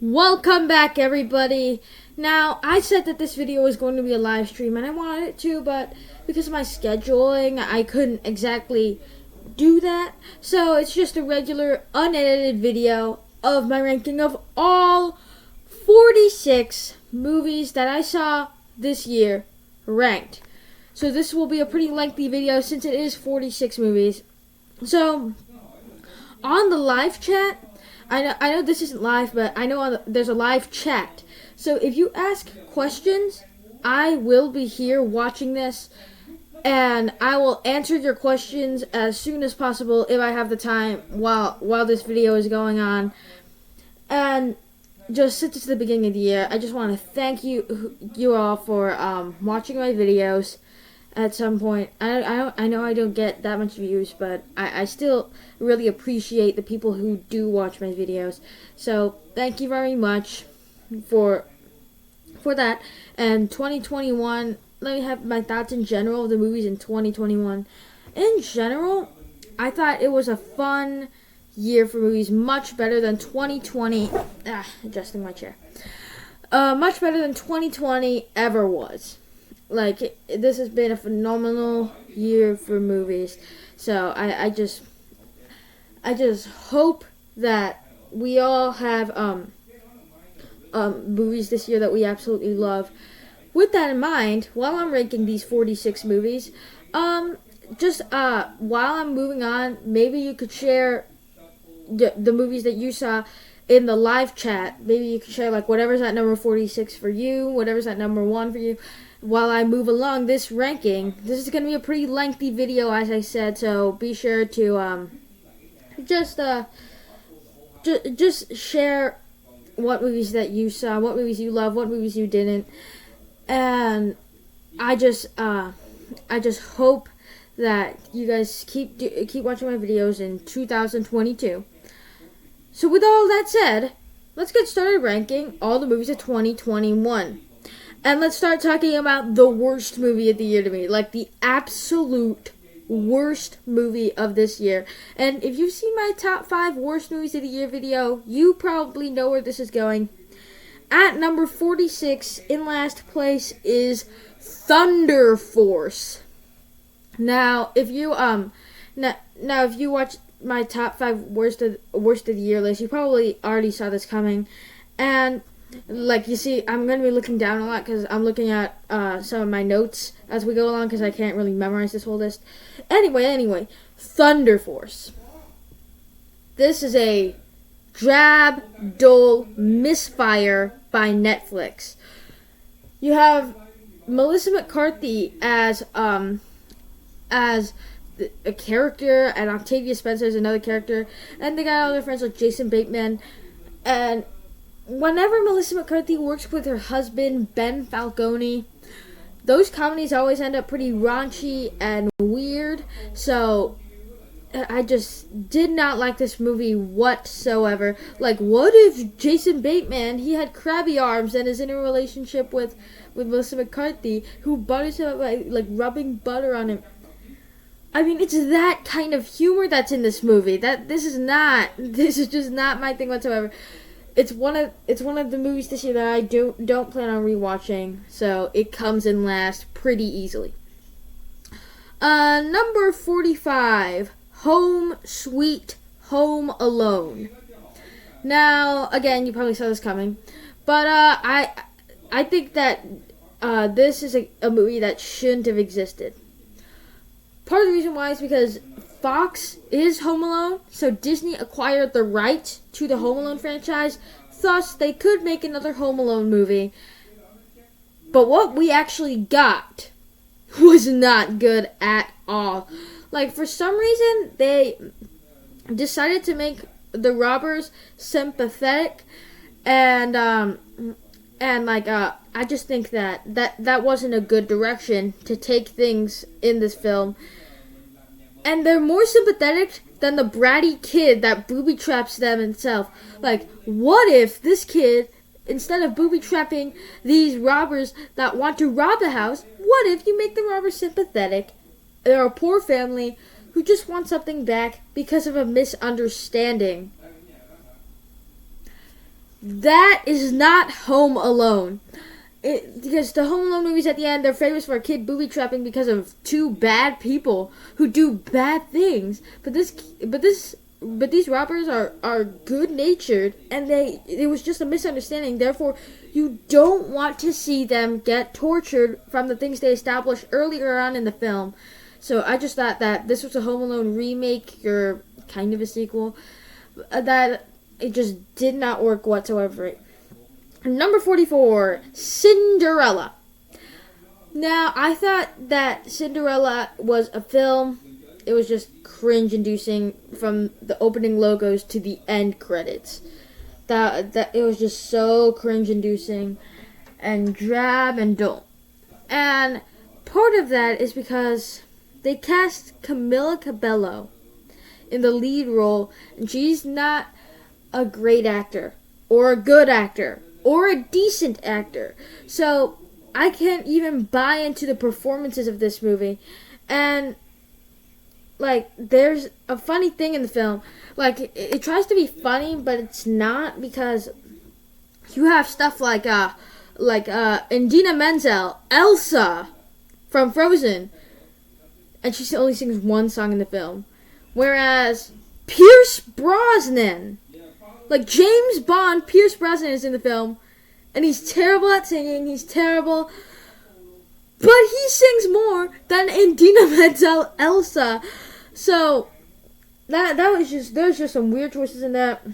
Welcome back, everybody. Now, I said that this video was going to be a live stream, and I wanted it to, but because of my scheduling, I couldn't exactly do that. So, it's just a regular, unedited video of my ranking of all 46 movies that I saw this year ranked. So, this will be a pretty lengthy video since it is 46 movies. So, on the live chat, I know this isn't live, but I know there's a live chat. So if you ask questions, I will be here watching this, and I will answer your questions as soon as possible if I have the time while this video is going on. And just since it's the beginning of the year, I just want to thank you all for watching my videos. At some point, I know I don't get that much views, but I still really appreciate the people who do watch my videos. So thank you very much for that. And 2021, let me have my thoughts in general of the movies in 2021. In general, I thought it was a fun year for movies, much better than 2020. Adjusting my chair. Much better than 2020 ever was. Like, this has been a phenomenal year for movies. So I just hope that we all have movies this year that we absolutely love. With that in mind, while I'm ranking these 46 movies, while I'm moving on, maybe you could share the movies that you saw in the live chat. Maybe you could share, like, whatever's at number 46 for you, whatever's at number 1 for you. While I move along this ranking, this is going to be a pretty lengthy video, as I said, so be sure to just share what movies that you saw, what movies you love, what movies you didn't, and I just hope that you guys keep watching my videos in 2022. So with all that said, let's get started ranking all the movies of 2021. And let's start talking about the worst movie of the year to me. Like, the absolute worst movie of this year. And if you've seen my top 5 worst movies of the year video, you probably know where this is going. At number 46, in last place, is Thunder Force. Now, if you if you watch my top 5 worst of the year list, you probably already saw this coming. And like, you see, I'm going to be looking down a lot because I'm looking at some of my notes as we go along because I can't really memorize this whole list. Anyway, Thunder Force. This is a drab, dull misfire by Netflix. You have Melissa McCarthy as a character, and Octavia Spencer is another character, and they got all their friends like Jason Bateman, and whenever Melissa McCarthy works with her husband, Ben Falcone, those comedies always end up pretty raunchy and weird. So, I just did not like this movie whatsoever. Like, what if Jason Bateman, he had crabby arms and is in a relationship with Melissa McCarthy, who butters him up by, like, rubbing butter on him? I mean, it's that kind of humor that's in this movie. This is just not my thing whatsoever. It's one of the movies this year that I don't plan on rewatching, so it comes in last pretty easily. Number 45, Home Sweet Home Alone. Now, again, you probably saw this coming, but I think that this is a movie that shouldn't have existed. Part of the reason why is because Fox is Home Alone, so Disney acquired the rights to the Home Alone franchise, thus they could make another Home Alone movie. But what we actually got was not good at all. Like, for some reason, they decided to make the robbers sympathetic, and I just think that wasn't a good direction to take things in this film. And they're more sympathetic than the bratty kid that booby traps them himself. Like, what if this kid, instead of booby trapping these robbers that want to rob the house, what if you make the robbers sympathetic? They're a poor family who just want something back because of a misunderstanding. That is not Home Alone. Because the Home Alone movies at the end, they're famous for kid booby trapping because of two bad people who do bad things. But these robbers are good natured, and it was just a misunderstanding. Therefore, you don't want to see them get tortured from the things they established earlier on in the film. So I just thought that this was a Home Alone remake, or kind of a sequel, that it just did not work whatsoever. Number 44, Cinderella. Now, I thought that Cinderella was a film. It was just cringe-inducing from the opening logos to the end credits. That it was just so cringe-inducing and drab and dull. And part of that is because they cast Camila Cabello in the lead role, and she's not a great actor or a good actor or a decent actor. So I can't even buy into the performances of this movie. And like, there's a funny thing in the film. Like, it tries to be funny, but it's not, because you have stuff like Indina Menzel, Elsa from Frozen, and she only sings one song in the film. Whereas Pierce Brosnan, like James Bond, Pierce Brosnan is in the film, and he's terrible at singing. He's terrible, but he sings more than Indina Menzel, Elsa. So that was just, there's just some weird choices in that.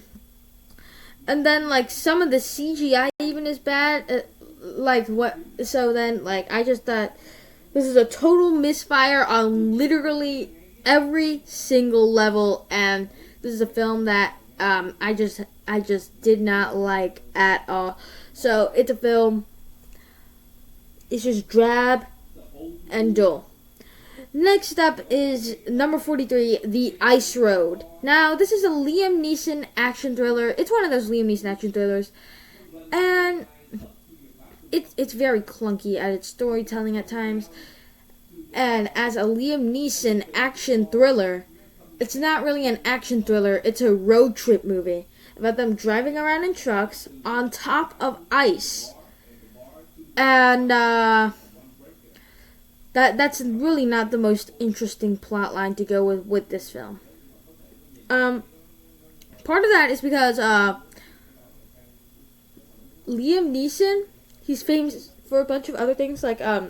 And then like some of the CGI even is bad. I just thought this is a total misfire on literally every single level, and this is a film that I just did not like at all. So it's a film, it's just drab and dull. Next up is number 43, The Ice Road. Now, this is a Liam Neeson action thriller. It's one of those Liam Neeson action thrillers, and it's very clunky at its storytelling at times. And as a Liam Neeson action thriller, it's not really an action thriller. It's a road trip movie about them driving around in trucks on top of ice. And that's really not the most interesting plot line to go with this film. Part of that is because Liam Neeson, he's famous for a bunch of other things, like I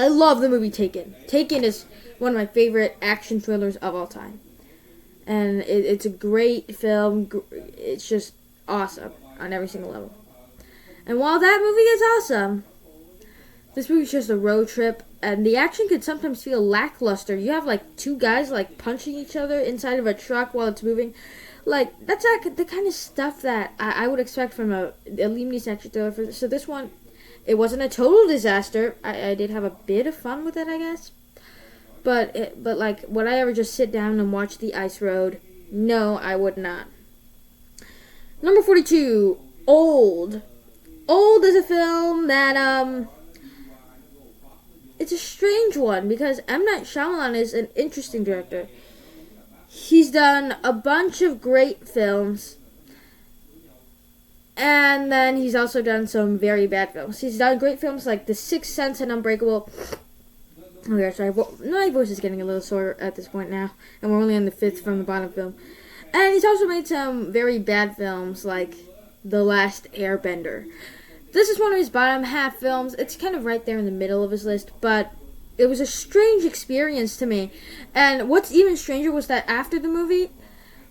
love the movie Taken. Taken is one of my favorite action thrillers of all time. And it's a great film. It's just awesome on every single level. And while that movie is awesome, this movie's just a road trip, and the action could sometimes feel lackluster. You have like two guys like punching each other inside of a truck while it's moving. Like, that's like the kind of stuff that I would expect from a Liam Neeson action thriller. So this one, it wasn't a total disaster. I did have a bit of fun with it, I guess. But like, would I ever just sit down and watch The Ice Road? No, I would not. Number 42, Old. Old is a film that, it's a strange one, because M. Night Shyamalan is an interesting director. He's done a bunch of great films, and then he's also done some very bad films. He's done great films like The Sixth Sense and Unbreakable. Oh yeah, sorry. My voice is getting a little sore at this point now, and we're only on the 5th from the bottom film. And he's also made some very bad films like The Last Airbender. This is one of his bottom half films. It's kind of right there in the middle of his list, but it was a strange experience to me. And what's even stranger was that after the movie,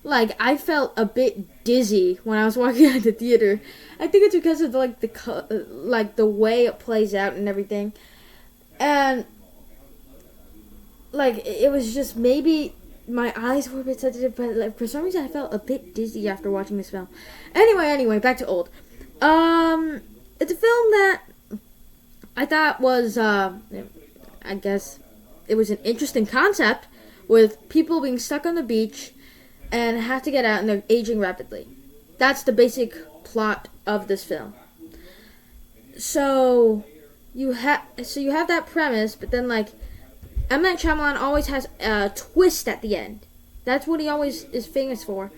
like, I felt a bit dizzy when I was walking out of the theater. I think it's because of the way it plays out and everything. And like, it was just, maybe my eyes were a bit sensitive, but like, for some reason I felt a bit dizzy after watching this film. Anyway, back to Old. It's a film that I thought was, I guess, it was an interesting concept, with people being stuck on the beach and have to get out, and they're aging rapidly. That's the basic plot of this film. So you have that premise, but then like, M. Night Shyamalan always has a twist at the end. That's what he always is famous for.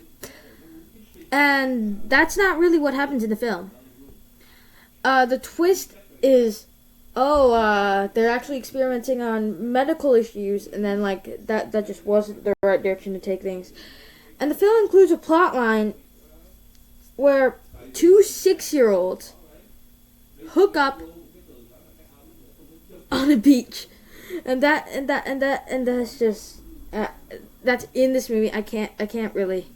And that's not really what happens in the film. The twist is, they're actually experimenting on medical issues, and then like that just wasn't the right direction to take things. And the film includes a plot line where 2 6-year-olds hook up on a beach, and that's just that's in this movie. I can't really.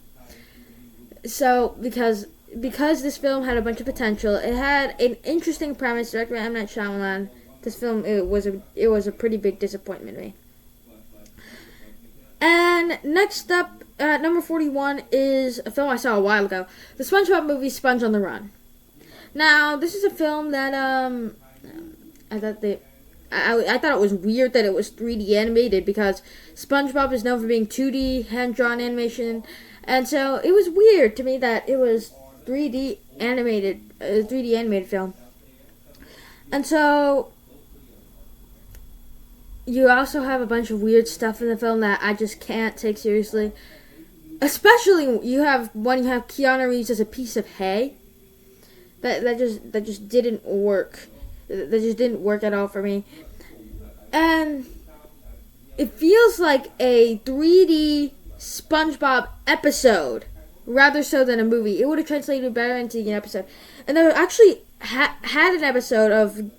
So because this film had a bunch of potential, it had an interesting premise directed by M. Night Shyamalan. This film it was a pretty big disappointment to me. And next up, number 41 is a film I saw a while ago, the SpongeBob movie Sponge on the Run. Now, this is a film that I thought it was weird that it was 3D animated, because SpongeBob is known for being 2D hand-drawn animation, and so it was weird to me that it was 3D animated film. And so you also have a bunch of weird stuff in the film that I just can't take seriously. Especially you have Keanu Reeves as a piece of hay. That just didn't work. That just didn't work at all for me. And it feels like a 3D SpongeBob episode, rather so than a movie. It would have translated better into an episode. And they actually had an episode of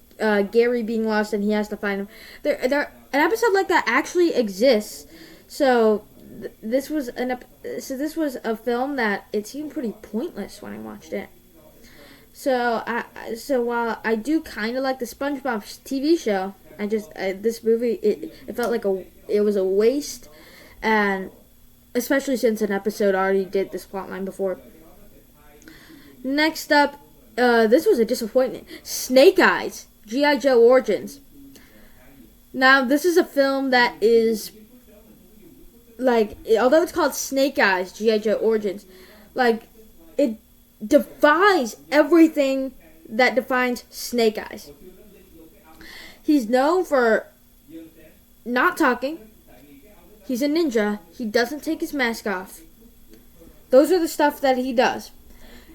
Gary being lost and he has to find him. An episode like that actually exists. So this was a film that it seemed pretty pointless when I watched it. So while I do kind of like the SpongeBob TV show, this movie it felt like it was a waste, and especially since an episode already did this plotline before. Next up, this was a disappointment. Snake Eyes, G.I. Joe Origins. Now, this is a film that is, like, although it's called Snake Eyes, G.I. Joe Origins, like, it defies everything that defines Snake Eyes. He's known for not talking. He's a ninja. He doesn't take his mask off. Those are the stuff that he does.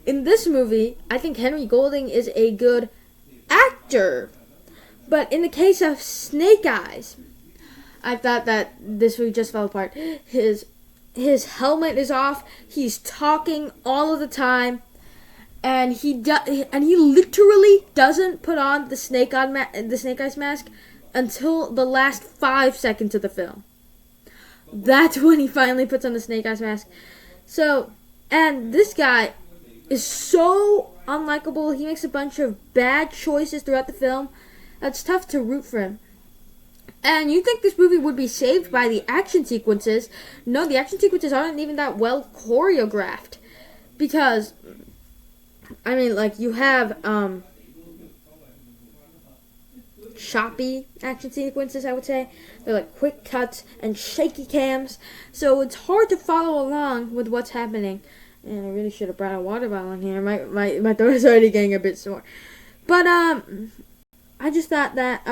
In this movie, I think Henry Golding is a good actor. But in the case of Snake Eyes, I thought that this movie just fell apart. His helmet is off. He's talking all of the time, and he literally doesn't put on the Snake Eyes mask until the last 5 seconds of the film. That's when he finally puts on the Snake Eyes mask. So, and this guy is so unlikable. He makes a bunch of bad choices throughout the film. That's tough to root for him. And you think this movie would be saved by the action sequences. No, the action sequences aren't even that well choreographed. Because, I mean, like, you have choppy action sequences, I would say. They're like quick cuts and shaky cams. So it's hard to follow along with what's happening. And I really should have brought a water bottle in here. My throat is already getting a bit sore. But, I just thought that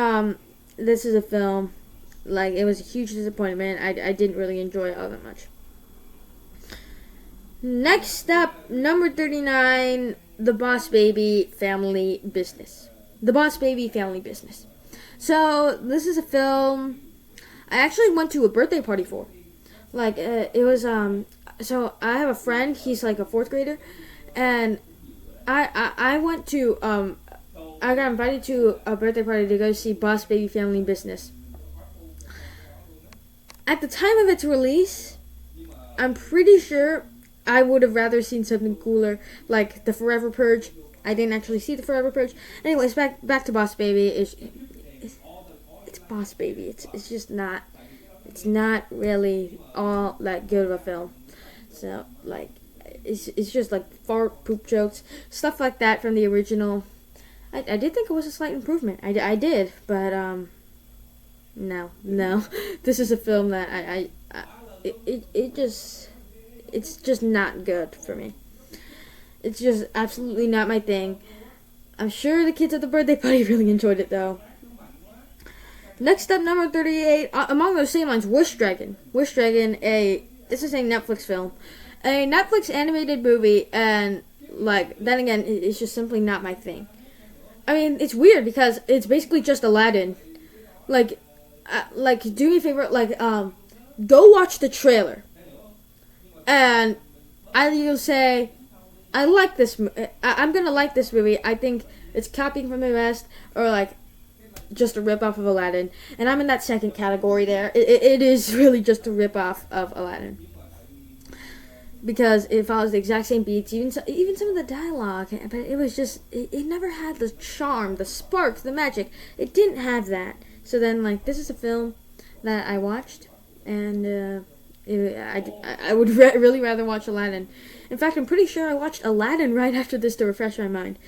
this is a film, like, it was a huge disappointment. I didn't really enjoy it all that much. Next up, number 39, The Boss Baby Family Business. The Boss Baby Family Business. So, this is a film I actually went to a birthday party for. Like, it was, so I have a friend, he's like a 4th grader, and I went to, I got invited to a birthday party to go see Boss Baby Family Business. At the time of its release, I'm pretty sure I would have rather seen something cooler, like The Forever Purge. I didn't actually see The Forever Purge. Anyways, back to Boss Baby. It's Boss Baby. It's just not. It's not really all that good of a film. So, like, it's just like fart, poop jokes, stuff like that from the original. I did think it was a slight improvement. I did, but no. This is a film that it's just not good for me. It's just absolutely not my thing. I'm sure the kids at the birthday party really enjoyed it though. Next up, number 38, among those same lines, Wish Dragon. This is a Netflix film, a Netflix animated movie, and like then again, it's just simply not my thing. I mean, it's weird because it's basically just Aladdin. Like do me a favor, go watch the trailer, and you'll say, I like this. I'm gonna like this movie. I think it's copying from the best, or like just a ripoff of Aladdin, and I'm in that second category there. It is really just a ripoff of Aladdin. Because it follows the exact same beats, even some of the dialogue, but it was just, it never had the charm, the spark, the magic. It didn't have that. So then, like, this is a film that I watched, and I would really rather watch Aladdin. In fact, I'm pretty sure I watched Aladdin right after this to refresh my mind.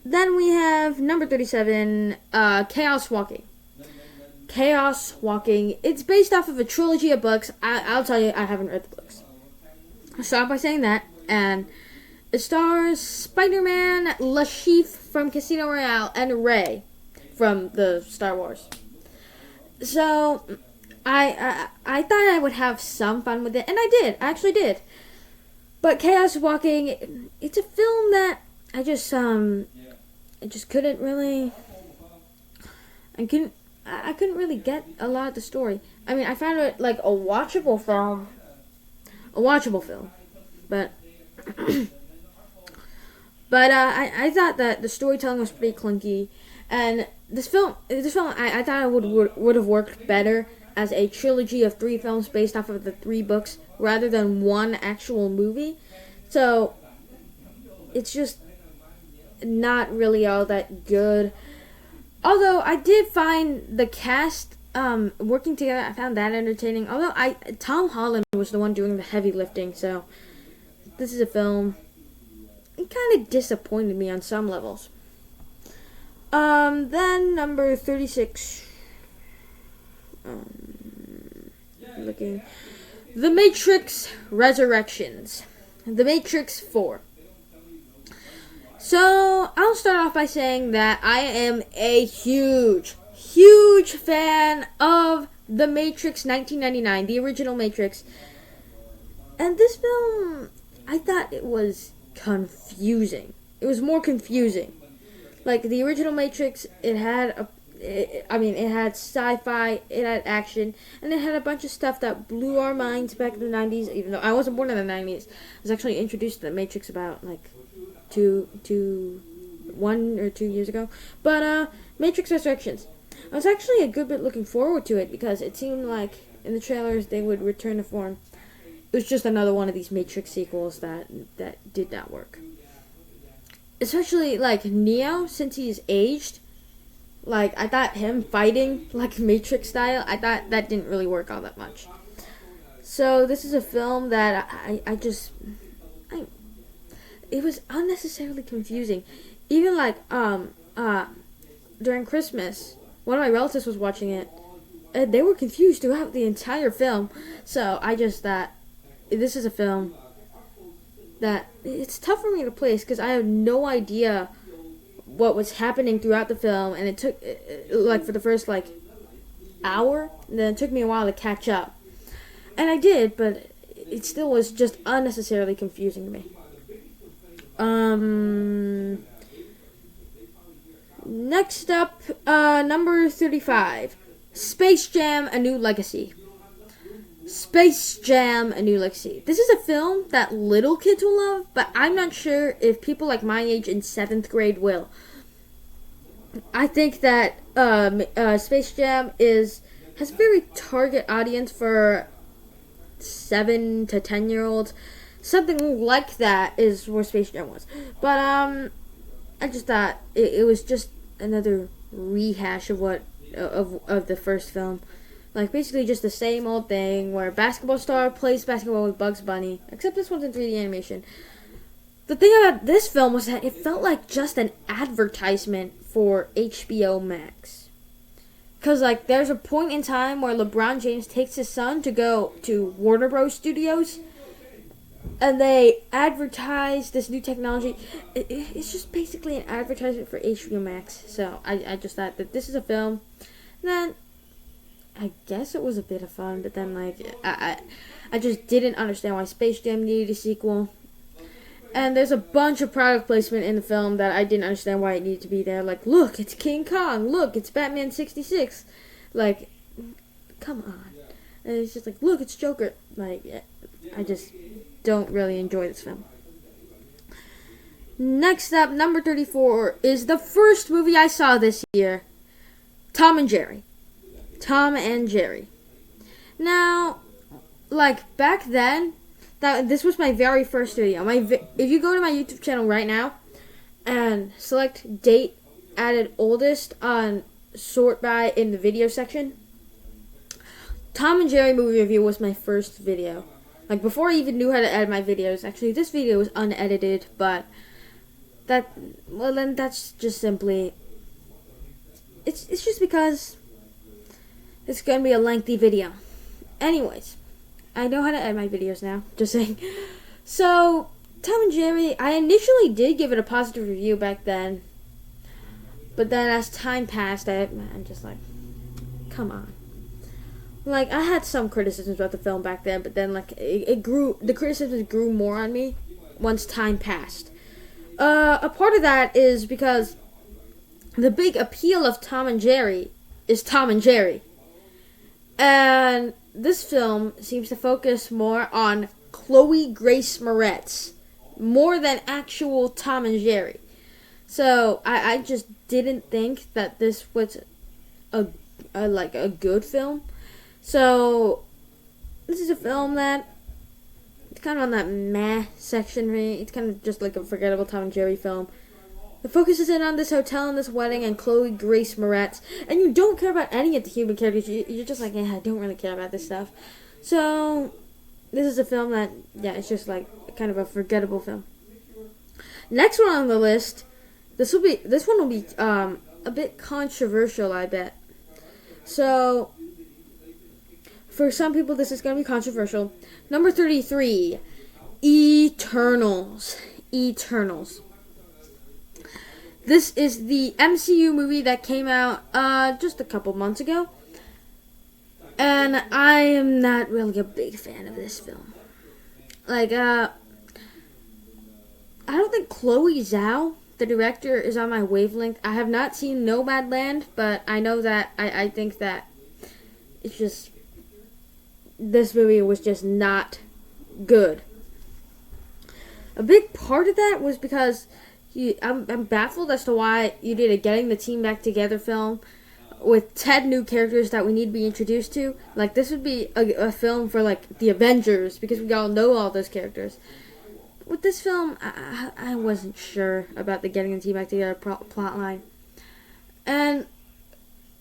Then we have number 37, Chaos Walking. Chaos Walking. It's based off of a trilogy of books. I'll tell you, I haven't read the books. I'll start by saying that. And it stars Spider-Man, Lashif from Casino Royale, and Rey from the Star Wars. So, I thought I would have some fun with it, and I did. I actually did. But Chaos Walking, it's a film that I just couldn't really... I couldn't really get a lot of the story. I mean, I found it like a watchable film, but I thought that the storytelling was pretty clunky, and this film I thought it would have worked better as a trilogy of 3 films based off of the 3 books rather than one actual movie. So it's just not really all that good. Although I did find the cast working together, I found that entertaining. Although Tom Holland was the one doing the heavy lifting, so this is a film. It kind of disappointed me on some levels. Then number 36. Looking, The Matrix Resurrections, The Matrix 4. So, I'll start off by saying that I am a huge fan of The Matrix 1999, the original Matrix. And this film, I thought it was confusing. It was more confusing. Like, the original Matrix, it had sci-fi, it had action, and it had a bunch of stuff that blew our minds back in the 90s, even though I wasn't born in the 90s. I was actually introduced to The Matrix about, 1 or 2 years ago. But Matrix Resurrections, I was actually a good bit looking forward to it because it seemed like in the trailers they would return to form. It was just another one of these Matrix sequels that did not work. Especially like Neo, since he's aged. Like, I thought him fighting like Matrix style, I thought that didn't really work all that much. So this is a film that it was unnecessarily confusing. Even during Christmas, one of my relatives was watching it, and they were confused throughout the entire film. So I just thought, this is a film that it's tough for me to place because I have no idea what was happening throughout the film, and it took for the first hour, and then it took me a while to catch up. And I did, but it still was just unnecessarily confusing to me. Next up, number 35, Space Jam: A New Legacy. Space Jam: A New Legacy. This is a film that little kids will love, but I'm not sure if people like my age in 7th grade will. I think that Space Jam has a very target audience for 7 to 10-year-olds. Something like that is where Space Jam was. But I just thought it was just another rehash of of the first film. Like, basically just the same old thing where a basketball star plays basketball with Bugs Bunny, except this one's in 3D animation. The thing about this film was that it felt like just an advertisement for HBO Max. Because, there's a point in time where LeBron James takes his son to go to Warner Bros. Studios, and they advertise this new technology. It's just basically an advertisement for HBO Max. So, I just thought that this is a film that I guess it was a bit of fun, but then, I I just didn't understand why Space Jam needed a sequel. And there's a bunch of product placement in the film that I didn't understand why it needed to be there. Like, look, it's King Kong. Look, it's Batman 66. Like, come on. And it's just like, look, it's Joker. Like, I just don't really enjoy this film. Next up, number 34, is the first movie I saw this year. Tom and Jerry. Tom and Jerry. Now, like, back then, this was my very first video. If you go to my YouTube channel right now and select date added oldest on sort by in the video section, Tom and Jerry movie review was my first video. Like, before I even knew how to edit my videos. Actually, this video was unedited, but then that's just simply, it's just because it's going to be a lengthy video. Anyways, I know how to edit my videos now, just saying. So, Tom and Jerry, I initially did give it a positive review back then. But then as time passed, I'm just like, come on. Like, I had some criticisms about the film back then, but then, like, it grew, the criticisms grew more on me once time passed. A part of that is because the big appeal of Tom and Jerry is Tom and Jerry. And this film seems to focus more on Chloe Grace Moretz more than actual Tom and Jerry. So I just didn't think that this was a good film. So this is a film that it's kind of on that meh section for me. It's kind of just like a forgettable Tom and Jerry film. The focus is in on this hotel and this wedding and Chloe Grace Moretz. And you don't care about any of the human characters. You're just like, I don't really care about this stuff. So, this is a film that, it's just like kind of a forgettable film. Next one on the list, this one will be a bit controversial, I bet. So, for some people, this is going to be controversial. Number 33, Eternals. Eternals. This is the MCU movie that came out just a couple months ago. And I am not really a big fan of this film. Like, I don't think Chloe Zhao, the director, is on my wavelength. I have not seen Nomadland, but I know that I think that it's just, this movie was just not good. A big part of that was because I'm baffled as to why you did a Getting the Team Back Together film with 10 new characters that we need to be introduced to. Like, this would be a film for, like, the Avengers, because we all know all those characters. With this film, I wasn't sure about the Getting the Team Back Together plot line. And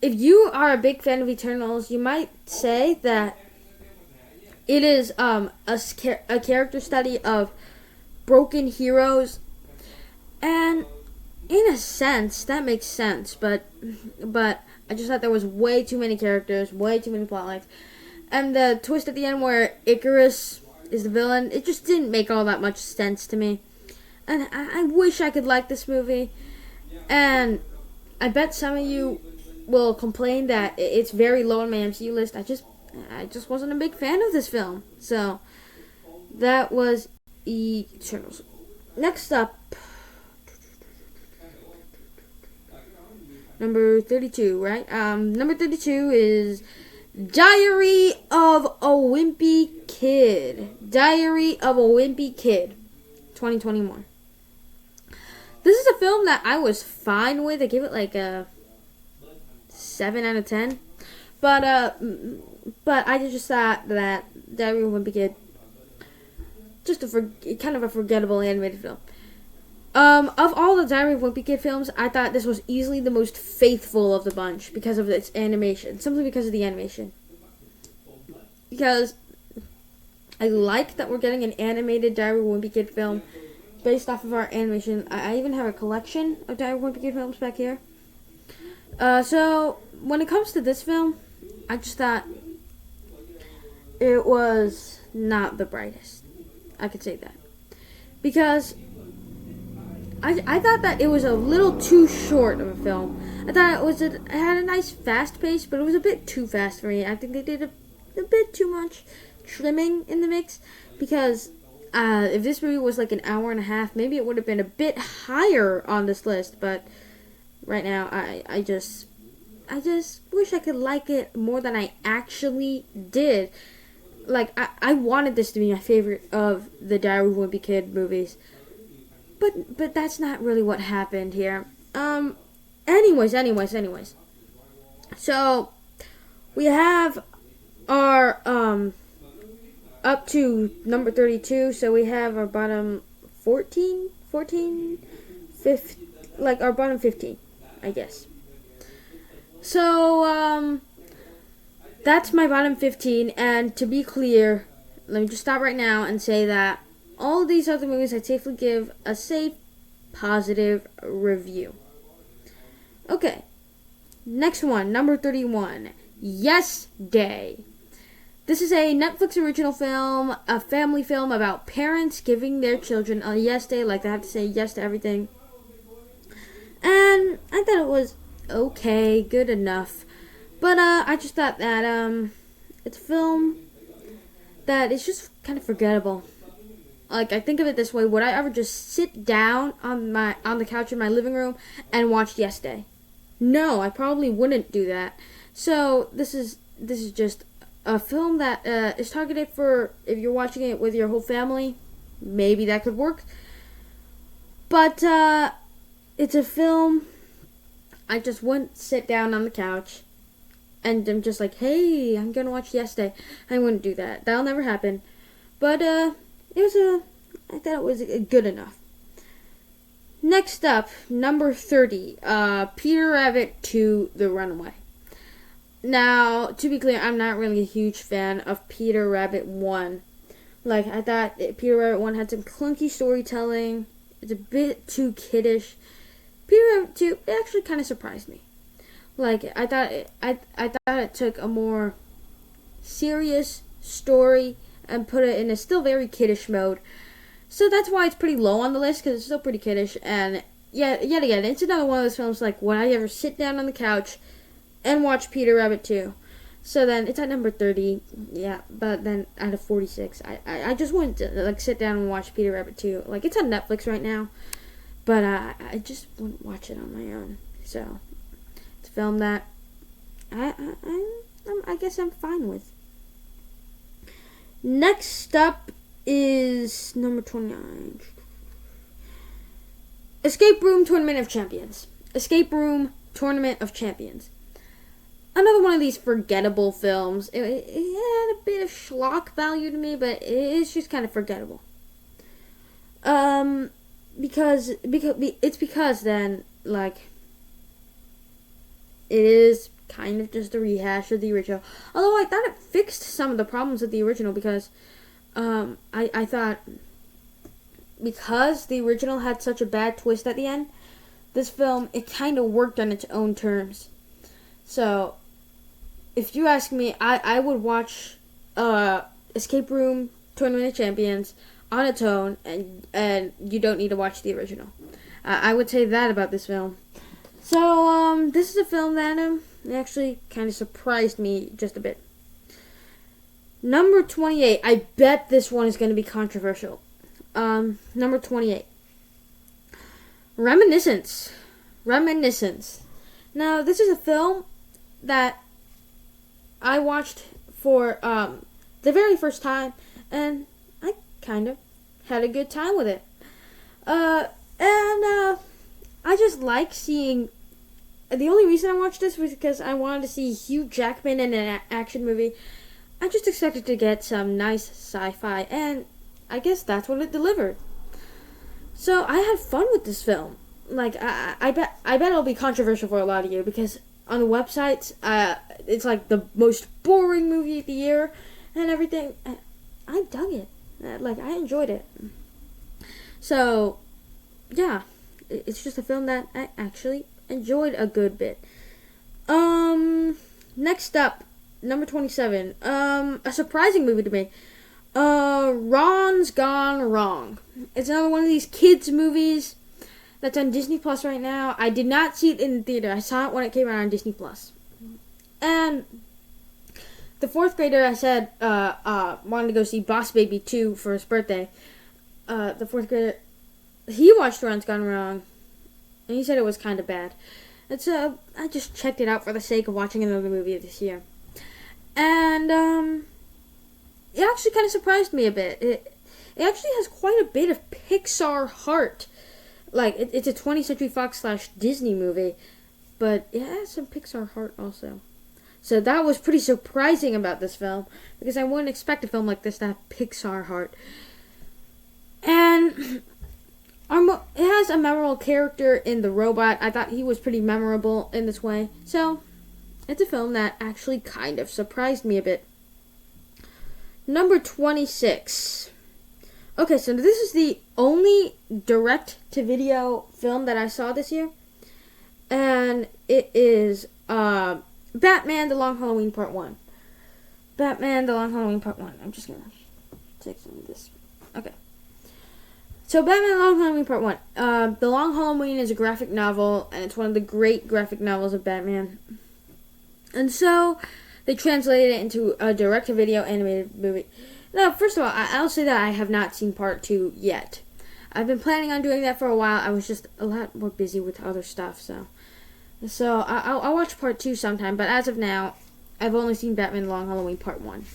if you are a big fan of Eternals, you might say that it is a character study of broken heroes. And in a sense, that makes sense, but I just thought there was way too many characters, way too many plot lines. And the twist at the end where Icarus is the villain, it just didn't make all that much sense to me. And I wish I could like this movie. And I bet some of you will complain that it's very low on my MCU list. I just wasn't a big fan of this film. So, that was Eternals. Next up, number 32, right? Number 32 is Diary of a Wimpy Kid. Diary of a Wimpy Kid, 2021. This is a film that I was fine with. I gave it like a 7 out of 10. But I just thought that Diary of a Wimpy Kid, just kind of a forgettable animated film. Of all the Diary of a Wimpy Kid films, I thought this was easily the most faithful of the bunch because of its animation. Simply because of the animation. Because I like that we're getting an animated Diary of a Wimpy Kid film based off of our animation. I even have a collection of Diary of a Wimpy Kid films back here. So, when it comes to this film, I just thought it was not the brightest. I could say that. Because I thought that it was a little too short of a film. I thought it had a nice fast pace, but it was a bit too fast for me. I think they did a bit too much. trimming in the mix, because if this movie was like an hour and a half, maybe it would have been a bit higher on this list. But right now, I just wish I could like it more than I actually did. Like, I wanted this to be my favorite of the Diary of a Wimpy Kid movies. But that's not really what happened here. Anyways. So, we have our, up to number 32. So, we have our bottom 14, 15, like, our bottom 15, I guess. So, that's my bottom 15, and to be clear, let me just stop right now and say that all these other movies I'd safely give a safe, positive review. Okay, next one, number 31, Yes Day. This is a Netflix original film, a family film about parents giving their children a yes day, like they have to say yes to everything. And I thought it was okay, good enough. But I just thought that it's a film that is just kind of forgettable. Like, I think of it this way: would I ever just sit down on the couch in my living room and watch Yes Day? No, I probably wouldn't do that. So this is just a film that is targeted for if you're watching it with your whole family. Maybe that could work. But it's a film I just wouldn't sit down on the couch and I'm just like, hey, I'm gonna watch Yes Day. I wouldn't do that. That'll never happen. But I thought it was good enough. Next up, number 30, Peter Rabbit 2: The Runaway. Now, to be clear, I'm not really a huge fan of Peter Rabbit 1. Like, I thought Peter Rabbit 1 had some clunky storytelling. It's a bit too kiddish. Peter Rabbit 2, it actually kind of surprised me. Like, I thought it took a more serious story and put it in a still very kiddish mode. So that's why it's pretty low on the list, because it's still pretty kiddish. And yet again, it's another one of those films like, would I ever sit down on the couch and watch Peter Rabbit 2? So then it's at number 30. Yeah, but then out of 46, I just wouldn't like sit down and watch Peter Rabbit 2. Like, it's on Netflix right now, but I just wouldn't watch it on my own. So it's a film that I guess I'm fine with. Next up is number 29. Escape Room Tournament of Champions. Escape Room Tournament of Champions. Another one of these forgettable films. It had a bit of schlock value to me, but it's just kind of forgettable. Because then, like, it is kind of just a rehash of the original. Although I thought it fixed some of the problems of the original, because I thought because the original had such a bad twist at the end, this film, it kind of worked on its own terms. So, if you ask me, I would watch Escape Room Tournament of Champions on its own, and you don't need to watch the original. I would say that about this film. So, this is a film that actually kind of surprised me just a bit. Number 28. I bet this one is going to be controversial. Number 28. Reminiscence. Now, this is a film that I watched for the very first time, and I kind of had a good time with it. I just like seeing. The only reason I watched this was because I wanted to see Hugh Jackman in an action movie. I just expected to get some nice sci-fi, and I guess that's what it delivered. So I had fun with this film. Like, I bet it'll be controversial for a lot of you, because on the websites, it's like the most boring movie of the year and everything. I dug it. Like, I enjoyed it. So, yeah, it's just a film that I actually enjoyed a good bit. Next up, number 27. A surprising movie to me. Ron's Gone Wrong. It's another one of these kids movies that's on Disney Plus right now. I did not see it in the theater. I saw it when it came out on Disney Plus. And the fourth grader I said wanted to go see Boss Baby 2 for his birthday. The fourth grader, he watched Runs Gone Wrong, and he said it was kind of bad. And so I just checked it out for the sake of watching another movie this year. And it actually kind of surprised me a bit. It actually has quite a bit of Pixar heart. Like, it's a 20th Century Fox / Disney movie, but it has some Pixar heart also. So that was pretty surprising about this film, because I wouldn't expect a film like this to have Pixar heart. And it has a memorable character in the robot. I thought he was pretty memorable in this way. So it's a film that actually kind of surprised me a bit. Number 26. Okay, so this is the only direct-to-video film that I saw this year. And it is Batman The Long Halloween Part 1. Batman The Long Halloween Part 1. I'm just going to take some of this. Okay. So Batman The Long Halloween Part 1. The Long Halloween is a graphic novel, and it's one of the great graphic novels of Batman. And so they translated it into a direct-to-video animated movie. Now, first of all, I'll say that I have not seen Part 2 yet. I've been planning on doing that for a while. I was just a lot more busy with other stuff, so I'll watch Part 2 sometime. But as of now, I've only seen Batman The Long Halloween Part 1.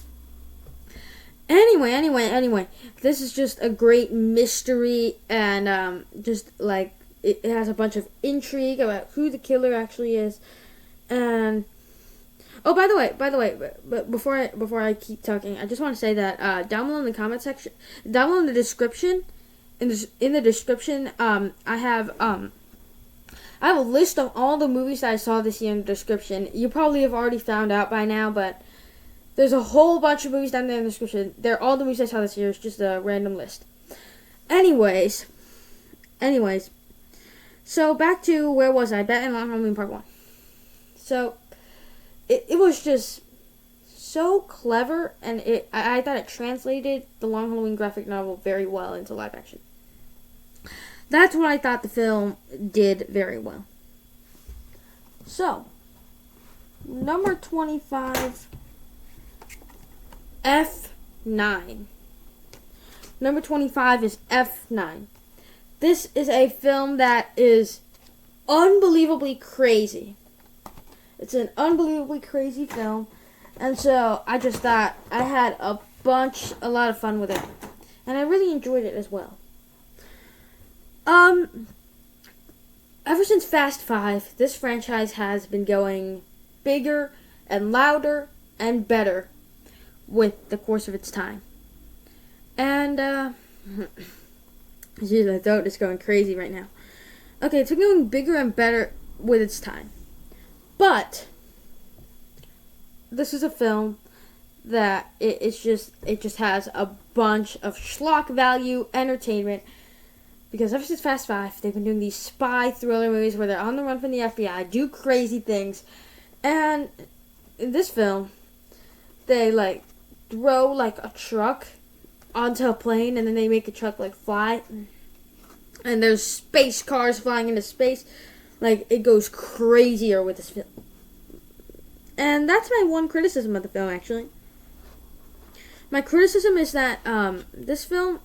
Anyway, this is just a great mystery, and just like it has a bunch of intrigue about who the killer actually is. And oh, by the way, but before I keep talking, I just want to say that down below in the comment section, down below in the description, in the description, I have a list of all the movies that I saw this year in the description. You probably have already found out by now, but there's a whole bunch of movies down there in the description. They're all the movies I saw this year. It's just a random list. Anyways, so back to where was I? Batman Long Halloween Part 1. So it was just so clever, and I thought it translated the Long Halloween graphic novel very well into live action. That's what I thought the film did very well. So, number 25, F9. Number 25 is F9. This is a film that is unbelievably crazy. It's an unbelievably crazy film. And so I just thought I had a lot of fun with it. And I really enjoyed it as well. Ever since Fast 5, this franchise has been going bigger and louder and better with the course of its time. And, geez, my throat is going crazy right now. Okay, it's been going bigger and better with its time. But this is a film that it just has a bunch of schlock value entertainment, because ever since Fast 5, they've been doing these spy thriller movies where they're on the run from the FBI, do crazy things, and in this film, they like throw like a truck onto a plane, and then they make a truck like fly, and there's space cars flying into space. Like, it goes crazier with this film. And that's my one criticism of the film, actually. My criticism is that this film,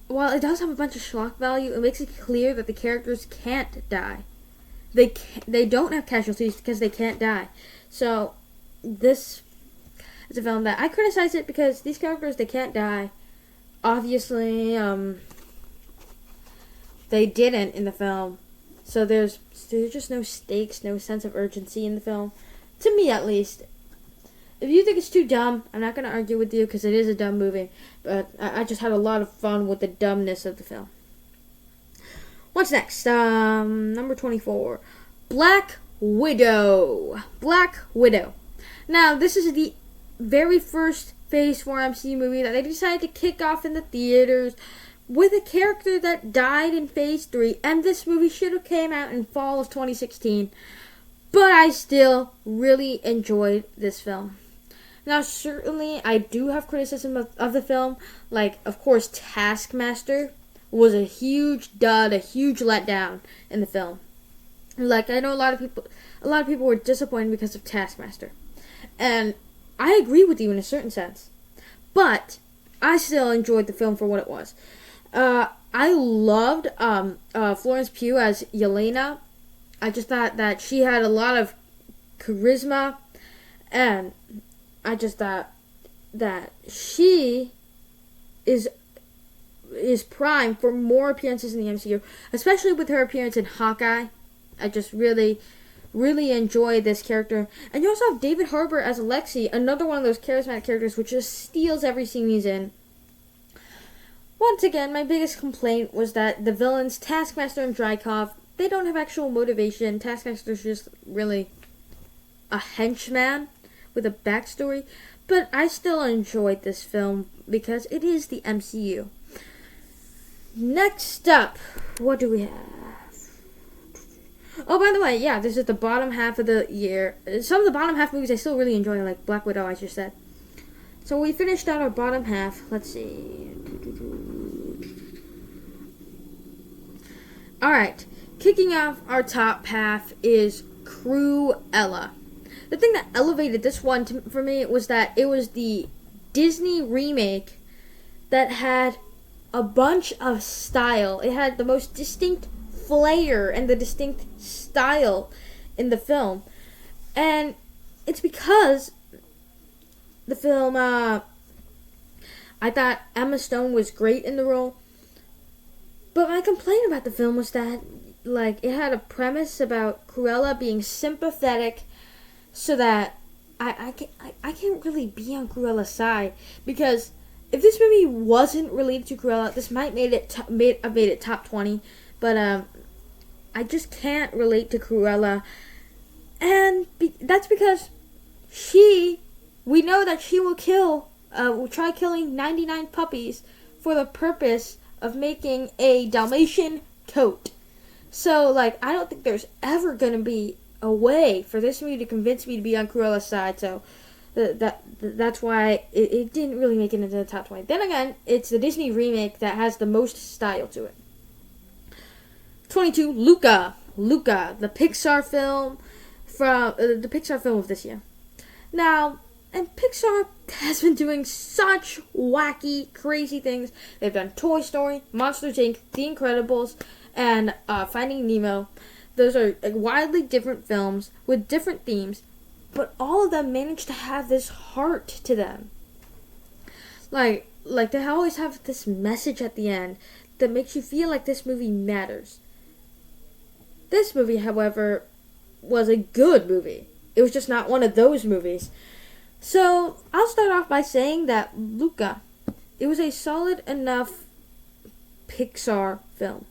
while it does have a bunch of schlock value, it makes it clear that the characters can't die. They don't have casualties because they can't die. So, this is a film that I criticize it because these characters, they can't die. Obviously, they didn't in the film. So there's just no stakes, no sense of urgency in the film. To me, at least. If you think it's too dumb, I'm not going to argue with you because it is a dumb movie. But I just had a lot of fun with the dumbness of the film. What's next? Number 24. Black Widow. Black Widow. Now, this is the very first Phase 4 MCU movie that they decided to kick off in the theaters with a character that died in Phase 3, and this movie should have came out in fall of 2016, but I still really enjoyed this film. Now, certainly, I do have criticism of the film. Like, of course, Taskmaster was a huge dud, a huge letdown in the film. Like, I know a lot of people were disappointed because of Taskmaster. And I agree with you in a certain sense. But I still enjoyed the film for what it was. I loved Florence Pugh as Yelena. I just thought that she had a lot of charisma, and I just thought that she is prime for more appearances in the MCU, especially with her appearance in Hawkeye. I just really enjoy this character. And you also have David Harbour as Alexei, another one of those charismatic characters which just steals every scene he's in. Once again, my biggest complaint was that the villains, Taskmaster and Dreykov, they don't have actual motivation. Taskmaster's just really a henchman with a backstory. But I still enjoyed this film because it is the MCU. Next up, what do we have? Oh, by the way, yeah, this is the bottom half of the year. Some of the bottom half movies I still really enjoy, like Black Widow, I just said. So we finished out our bottom half. Let's see. Alright, kicking off our top half is Cruella. The thing that elevated this one for me was that it was the Disney remake that had a bunch of style. It had the most distinct flair and the distinct style in the film. And it's because the film, I thought Emma Stone was great in the role. But my complaint about the film was that, like, it had a premise about Cruella being sympathetic so that I can't really be on Cruella's side, because if this movie wasn't related to Cruella, this might have made it top 20, but I just can't relate to Cruella, and that's because we know that she will try killing 99 puppies for the purpose of making a Dalmatian coat. So, like, I don't think there's ever going to be a way for this movie to convince me to be on Cruella's side, so that's why it didn't really make it into the top 20. Then again, it's the Disney remake that has the most style to it. 22, Luca, the Pixar film of this year. Now, and Pixar has been doing such wacky, crazy things. They've done Toy Story, Monsters, Inc., The Incredibles, and Finding Nemo. Those are widely different films with different themes, but all of them manage to have this heart to them. Like they always have this message at the end that makes you feel like this movie matters. This movie, however, was a good movie. It was just not one of those movies. So, I'll start off by saying that Luca, it was a solid enough Pixar film.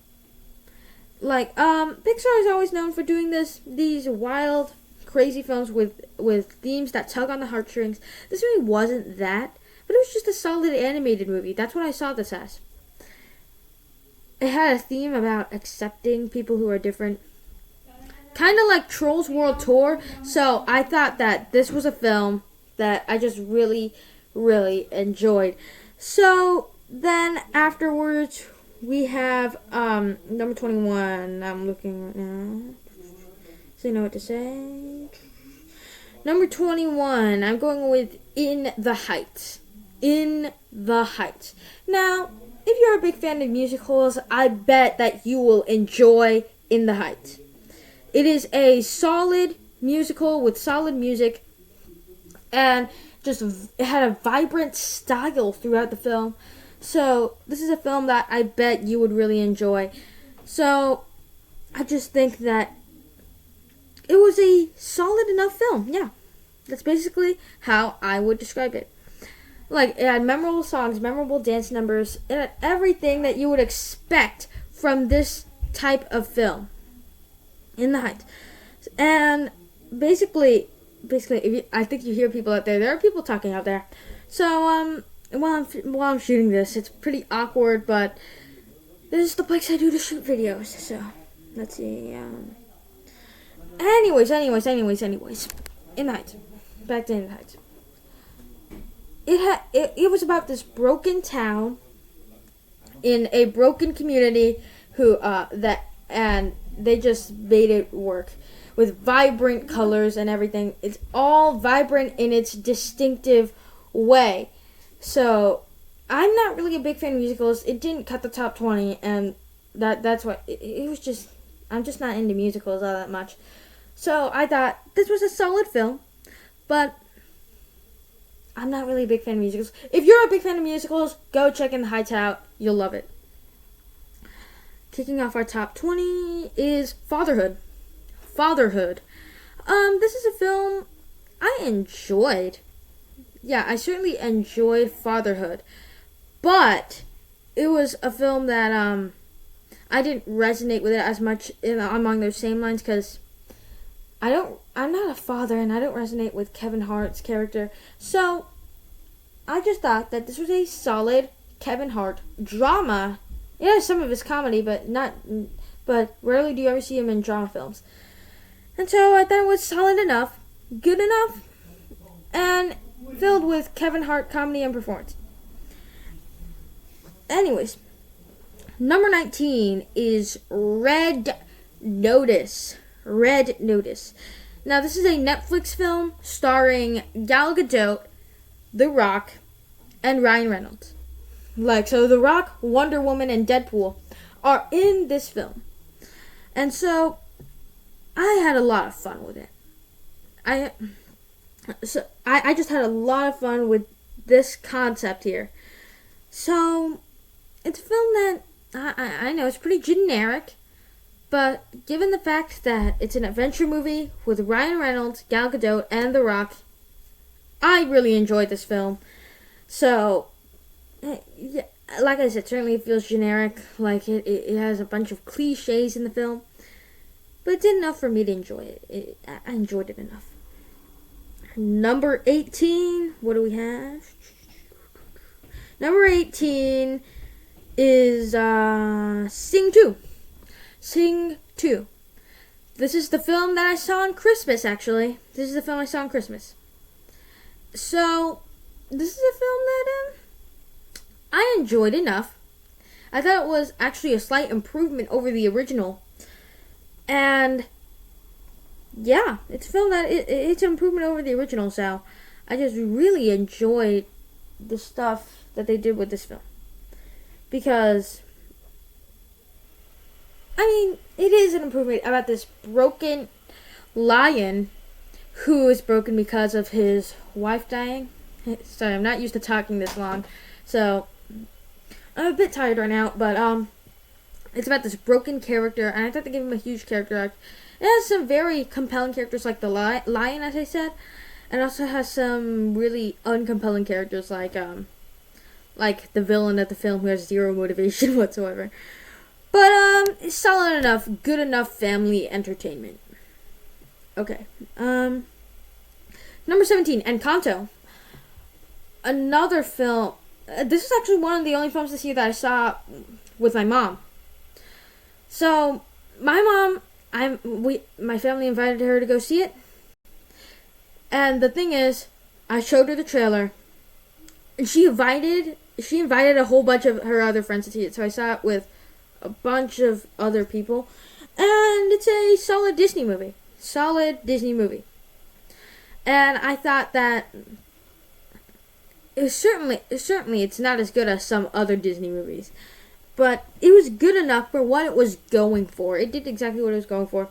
Like, Pixar is always known for doing these wild, crazy films with themes that tug on the heartstrings. This movie wasn't that, but it was just a solid animated movie. That's what I saw this as. It had a theme about accepting people who are different. Kind of like Trolls World Tour. So, I thought that this was a film that I just really, really enjoyed. So, then afterwards, we have number 21. I'm looking right now. So you know what to say. Number 21. I'm going with In the Heights. In the Heights. Now, if you're a big fan of musicals, I bet that you will enjoy In the Heights. It is a solid musical with solid music, and just it had a vibrant style throughout the film. So, this is a film that I bet you would really enjoy. So, I just think that it was a solid enough film. Yeah, that's basically how I would describe it. Like, it had memorable songs, memorable dance numbers. It had everything that you would expect from this type of film. In the Heights. And basically, I think you hear people out there. There are people talking out there. So, while I'm shooting this, it's pretty awkward, but this is the place I do to shoot videos. So, let's see. Anyways. In the Heights. Back to In the Heights. It was about this broken town in a broken community and they just made it work. with vibrant colors and everything. It's all vibrant in its distinctive way. So I'm not really a big fan of musicals. It didn't cut the top 20, and that's what it was. Just I'm just not into musicals all that much. So I thought this was a solid film, but I'm not really a big fan of musicals. If you're a big fan of musicals, go check in The Hideout. You'll love it. Kicking off our top 20 is Fatherhood. Fatherhood. This is a film I enjoyed. Yeah, I certainly enjoyed Fatherhood. But it was a film that I didn't resonate with it as much among those same lines because I'm not a father and I don't resonate with Kevin Hart's character. So I just thought that this was a solid Kevin Hart drama. It has some of his comedy, but rarely do you ever see him in drama films. And so I thought it was solid enough, good enough, and filled with Kevin Hart comedy and performance. Anyways, number 19 is Red Notice. Red Notice. Now, this is a Netflix film starring Gal Gadot, The Rock, and Ryan Reynolds. So The Rock, Wonder Woman, and Deadpool are in this film. And so I had a lot of fun with it. I just had a lot of fun with this concept here. So it's a film that I know it's pretty generic, but given the fact that it's an adventure movie with Ryan Reynolds, Gal Gadot, and The Rock, I really enjoyed this film. So, yeah, like I said, certainly it feels generic. Like it has a bunch of cliches in the film, but it did enough for me to enjoy it. I enjoyed it enough. Number 18, what do we have? Number 18 is Sing 2. Sing 2. This is the film that I saw on Christmas, actually. This is the film I saw on Christmas. So, this is a film that I enjoyed enough. I thought it was actually a slight improvement over the original. And yeah, it's a film that it's an improvement over the original, so I just really enjoyed the stuff that they did with this film. Because, I mean, it is an improvement about this broken lion who is broken because of his wife dying. Sorry, I'm not used to talking this long, so I'm a bit tired right now, but it's about this broken character, and I thought they gave him a huge character arc. It has some very compelling characters like the lion, as I said, and also has some really uncompelling characters like the villain of the film who has zero motivation whatsoever. But it's solid enough, good enough family entertainment. Okay. Number 17, Encanto. Another film. This is actually one of the only films this year that I saw with my mom. So, my mom, my family invited her to go see it. And the thing is, I showed her the trailer, and she invited a whole bunch of her other friends to see it. So I saw it with a bunch of other people, and it's a solid Disney movie. And I thought that certainly it's not as good as some other Disney movies, but it was good enough for what it was going for. It did exactly what it was going for.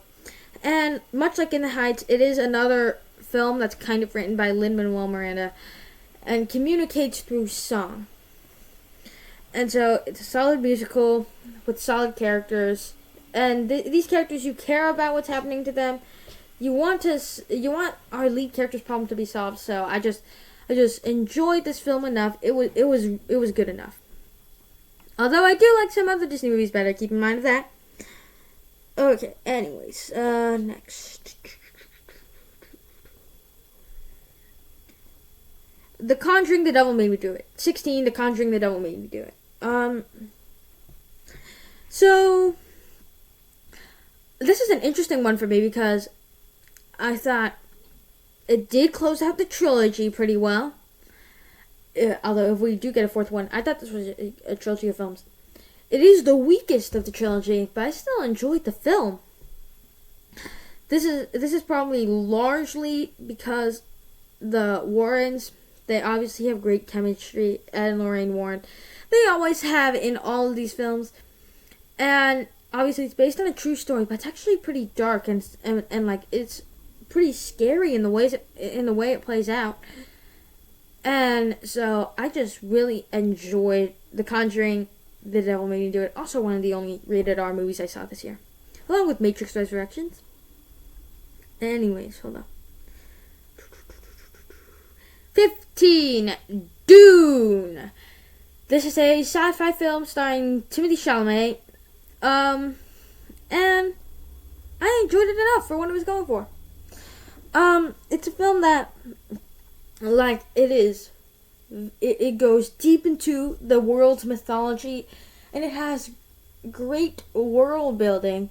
And much like In the Heights, it is another film that's kind of written by Lin-Manuel Miranda and communicates through song. And so it's a solid musical with solid characters, and these characters, you care about what's happening to them. You want our lead character's problem to be solved. So I just enjoyed this film enough. It was good enough. Although I do like some other Disney movies better. Keep in mind of that. Okay. Anyways, next. The Conjuring, The Devil Made Me Do It. 16, The Conjuring, The Devil Made Me Do It. So, this is an interesting one for me because I thought it did close out the trilogy pretty well. Although, if we do get a fourth one, I thought this was a trilogy of films. It is the weakest of the trilogy, but I still enjoyed the film. this is probably largely because the Warrens, they obviously have great chemistry, Ed and Lorraine Warren. They always have in all of these films. And obviously it's based on a true story, but it's actually pretty dark and like it's pretty scary in the way it plays out. And so I just really enjoyed The Conjuring, The Devil Made Me Do It. Also one of the only rated R movies I saw this year, along with Matrix Resurrections. Anyways, hold on. 15. Dune. This is a sci-fi film starring Timothée Chalamet. And I enjoyed it enough for what it was going for. It's a film that, like, it goes deep into the world's mythology, and it has great world building,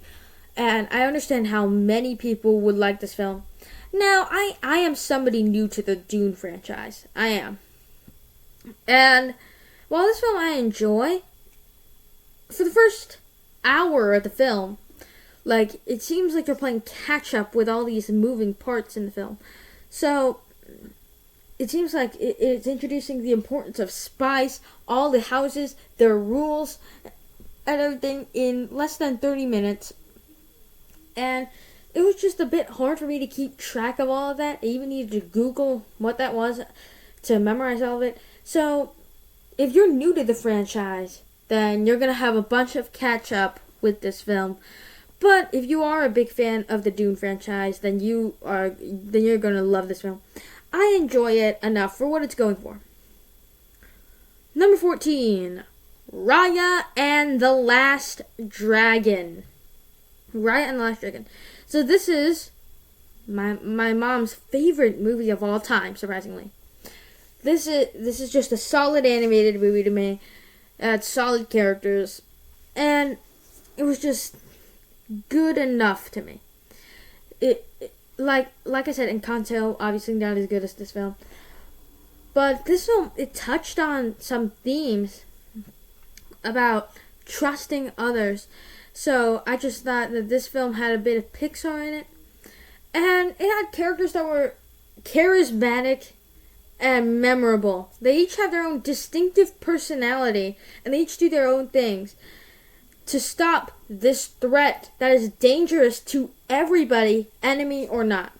and I understand how many people would like this film. Now, I am somebody new to the Dune franchise. I am. And while this film I enjoy, for the first hour of the film, like, it seems like you're playing catch up with all these moving parts in the film. So it seems like it's introducing the importance of spice, all the houses, their rules, and everything in less than 30 minutes. And it was just a bit hard for me to keep track of all of that. I even needed to Google what that was to memorize all of it. So if you're new to the franchise, then you're going to have a bunch of catch up with this film. But if you are a big fan of the Dune franchise, then you're going to love this film. I enjoy it enough for what it's going for. Number 14, Raya and the Last Dragon. Raya and the Last Dragon. So this is my mom's favorite movie of all time, surprisingly. This is just a solid animated movie to me. It had solid characters, and it was just good enough to me. Like I said, Encanto, obviously not as good as this film. But this film, it touched on some themes about trusting others. So I just thought that this film had a bit of Pixar in it. And it had characters that were charismatic and memorable. They each have their own distinctive personality, and they each do their own things to stop this threat that is dangerous to everybody, enemy or not.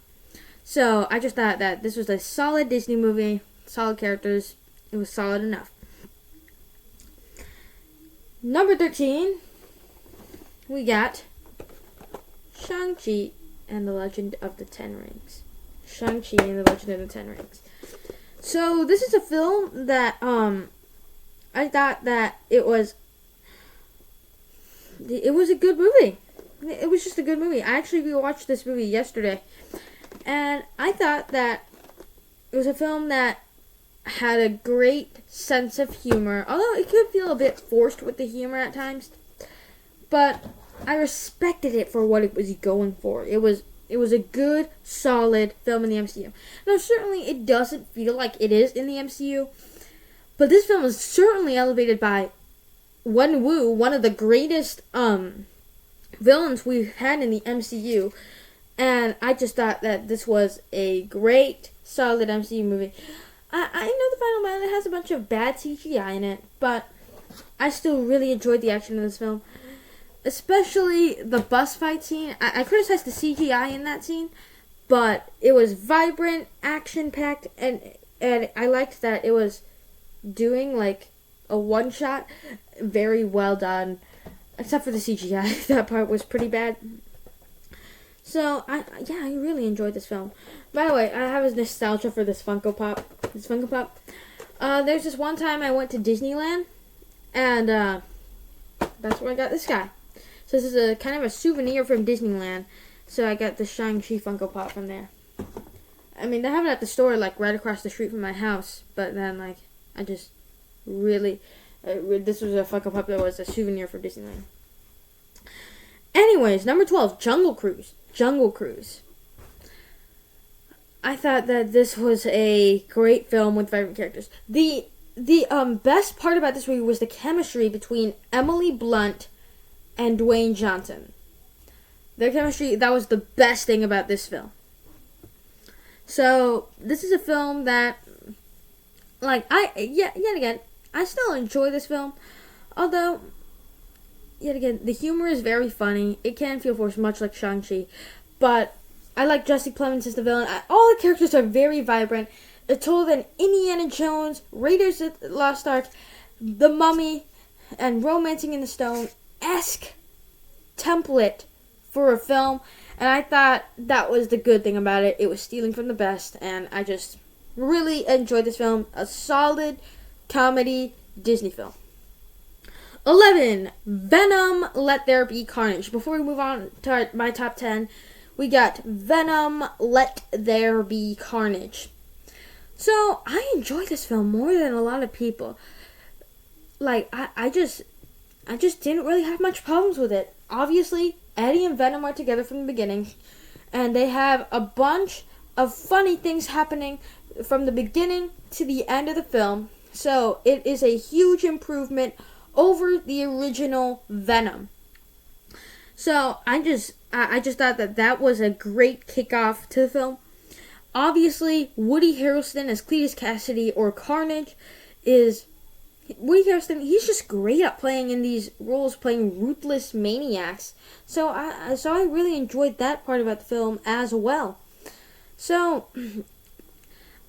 So I just thought that this was a solid Disney movie, solid characters. It was solid enough. Number 13, we got Shang-Chi and the Legend of the Ten Rings. Shang-Chi and the Legend of the Ten Rings. So this is a film that I thought that it was a good movie. It was just a good movie. I actually rewatched this movie yesterday, and I thought that it was a film that had a great sense of humor, although it could feel a bit forced with the humor at times. But I respected it for what it was going for. It was a good, solid film in the MCU. Now, certainly it doesn't feel like it is in the MCU, but this film is certainly elevated by Wen Wu, one of the greatest villains we've had in the MCU. And I just thought that this was a great, solid MCU movie. I know the final battle has a bunch of bad CGI in it, but I still really enjoyed the action in this film. Especially the bus fight scene. I criticized the CGI in that scene, but it was vibrant, action-packed, and I liked that it was doing like a one-shot. Very well done. Except for the CGI. That part was pretty bad. So, I really enjoyed this film. By the way, I have a nostalgia for this Funko Pop. There's this one time I went to Disneyland, and that's where I got this guy. So this is a kind of a souvenir from Disneyland. So I got the Shang-Chi Funko Pop from there. I mean, they have it at the store, like, right across the street from my house. But then, like, I just really... this was a Funko Pop that was a souvenir from Disneyland. Anyways, number 12, Jungle Cruise. I thought that this was a great film with vibrant characters. The best part about this movie was the chemistry between Emily Blunt and Dwayne Johnson. Their chemistry, that was the best thing about this film. So, this is a film that, like, yet again, I still enjoy this film. Although, yet again, the humor is very funny. It can feel forced, much like Shang-Chi. But I like Jesse Plemons as the villain. All the characters are very vibrant. It's told than Indiana Jones, Raiders of the Lost Ark, The Mummy, and Romancing in the Stone-esque template for a film. And I thought that was the good thing about it. It was stealing from the best. And I just really enjoyed this film. A solid comedy Disney film. 11. Venom, Let There Be Carnage. Before we move on to my top 10, we got Venom, Let There Be Carnage. So, I enjoyed this film more than a lot of people. Like, I just didn't really have much problems with it. Obviously, Eddie and Venom are together from the beginning, and they have a bunch of funny things happening from the beginning to the end of the film. So, it is a huge improvement over the original Venom. So, I just thought that was a great kickoff to the film. Obviously, Woody Harrelson as Cletus Cassidy or Carnage Woody Harrelson, he's just great at playing in these roles, playing ruthless maniacs. So I really enjoyed that part about the film as well. So,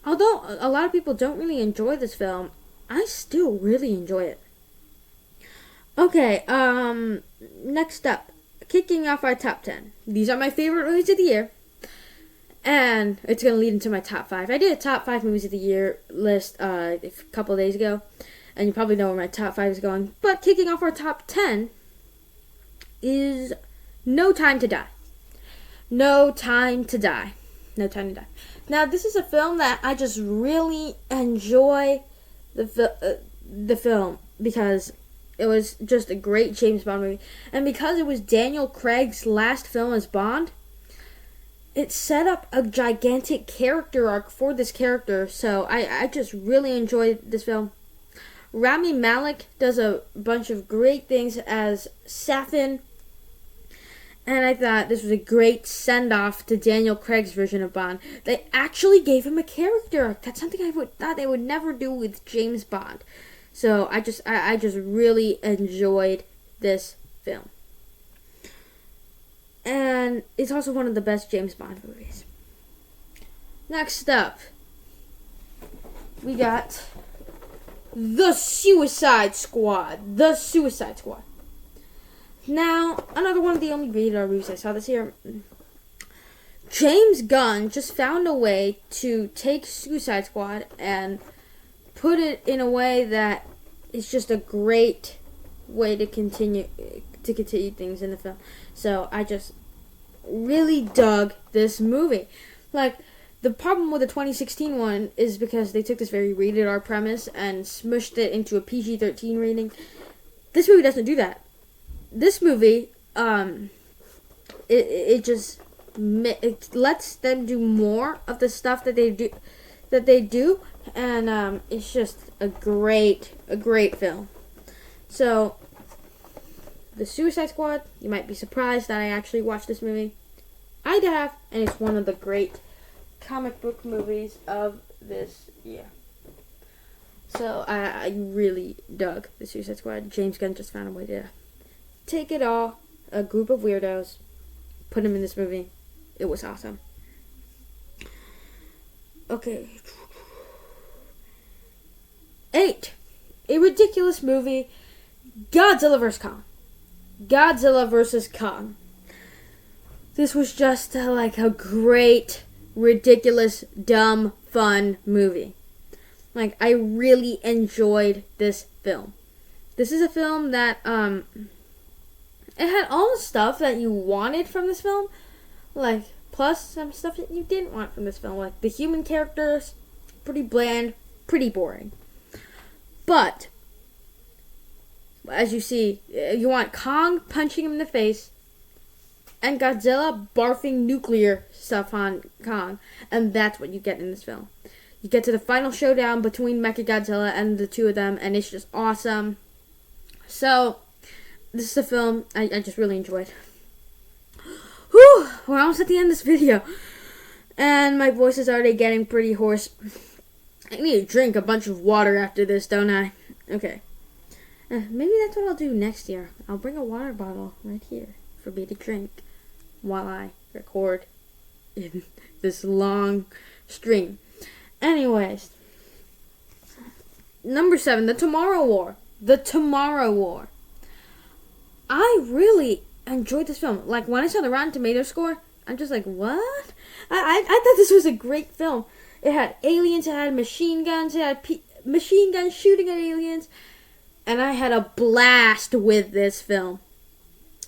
although a lot of people don't really enjoy this film, I still really enjoy it. Okay, next up, kicking off our top 10. These are my favorite movies of the year. And it's going to lead into my top 5. I did a top 5 movies of the year list a couple of days ago. And you probably know where my top 5 is going. But kicking off our top 10 is No Time to Die. No Time to Die. No Time to Die. Now, this is a film that I just really enjoy the film because it was just a great James Bond movie. And because it was Daniel Craig's last film as Bond, it set up a gigantic character arc for this character. So I just really enjoyed this film. Rami Malek does a bunch of great things as Safin. And I thought this was a great send-off to Daniel Craig's version of Bond. They actually gave him a character arc. That's something I thought they would never do with James Bond. So I just really enjoyed this film. And it's also one of the best James Bond movies. Next up, we got The Suicide Squad. The Suicide Squad. Now, another one of the only rated R movies I saw this year. James Gunn just found a way to take Suicide Squad and put it in a way that is just a great way to continue things in the film. So I just really dug this movie. Like, the problem with the 2016 one is because they took this very rated R premise and smushed it into a PG-13 rating. This movie doesn't do that. This movie, it lets them do more of the stuff that they do, and it's just a great film. So, The Suicide Squad, you might be surprised that I actually watched this movie. I have, and it's one of the great comic book movies of this year. So, I really dug The Suicide Squad. James Gunn just found a way to take it all, a group of weirdos, put them in this movie. It was awesome. Okay. 8. A ridiculous movie, Godzilla vs. Kong. Godzilla vs. Kong. This was just like a great, ridiculous, dumb, fun movie. Like, I really enjoyed this film. This is a film that, it had all the stuff that you wanted from this film, like, plus some stuff that you didn't want from this film. Like, the human characters, pretty bland, pretty boring. But, as you see, you want Kong punching him in the face, and Godzilla barfing nuclear stuff on Kong, and that's what you get in this film. You get to the final showdown between Mechagodzilla and the two of them, and it's just awesome. So, this is a film I just really enjoyed. Whew, we're almost at the end of this video. And my voice is already getting pretty hoarse. I need to drink a bunch of water after this, don't I? Okay. Maybe that's what I'll do next year. I'll bring a water bottle right here for me to drink while I record in this long stream. Anyways. Number 7, The Tomorrow War. The Tomorrow War. I really enjoyed this film. Like, when I saw the Rotten Tomatoes score, I'm just like, what? I thought this was a great film. It had aliens, it had machine guns, it had machine guns shooting at aliens. And I had a blast with this film.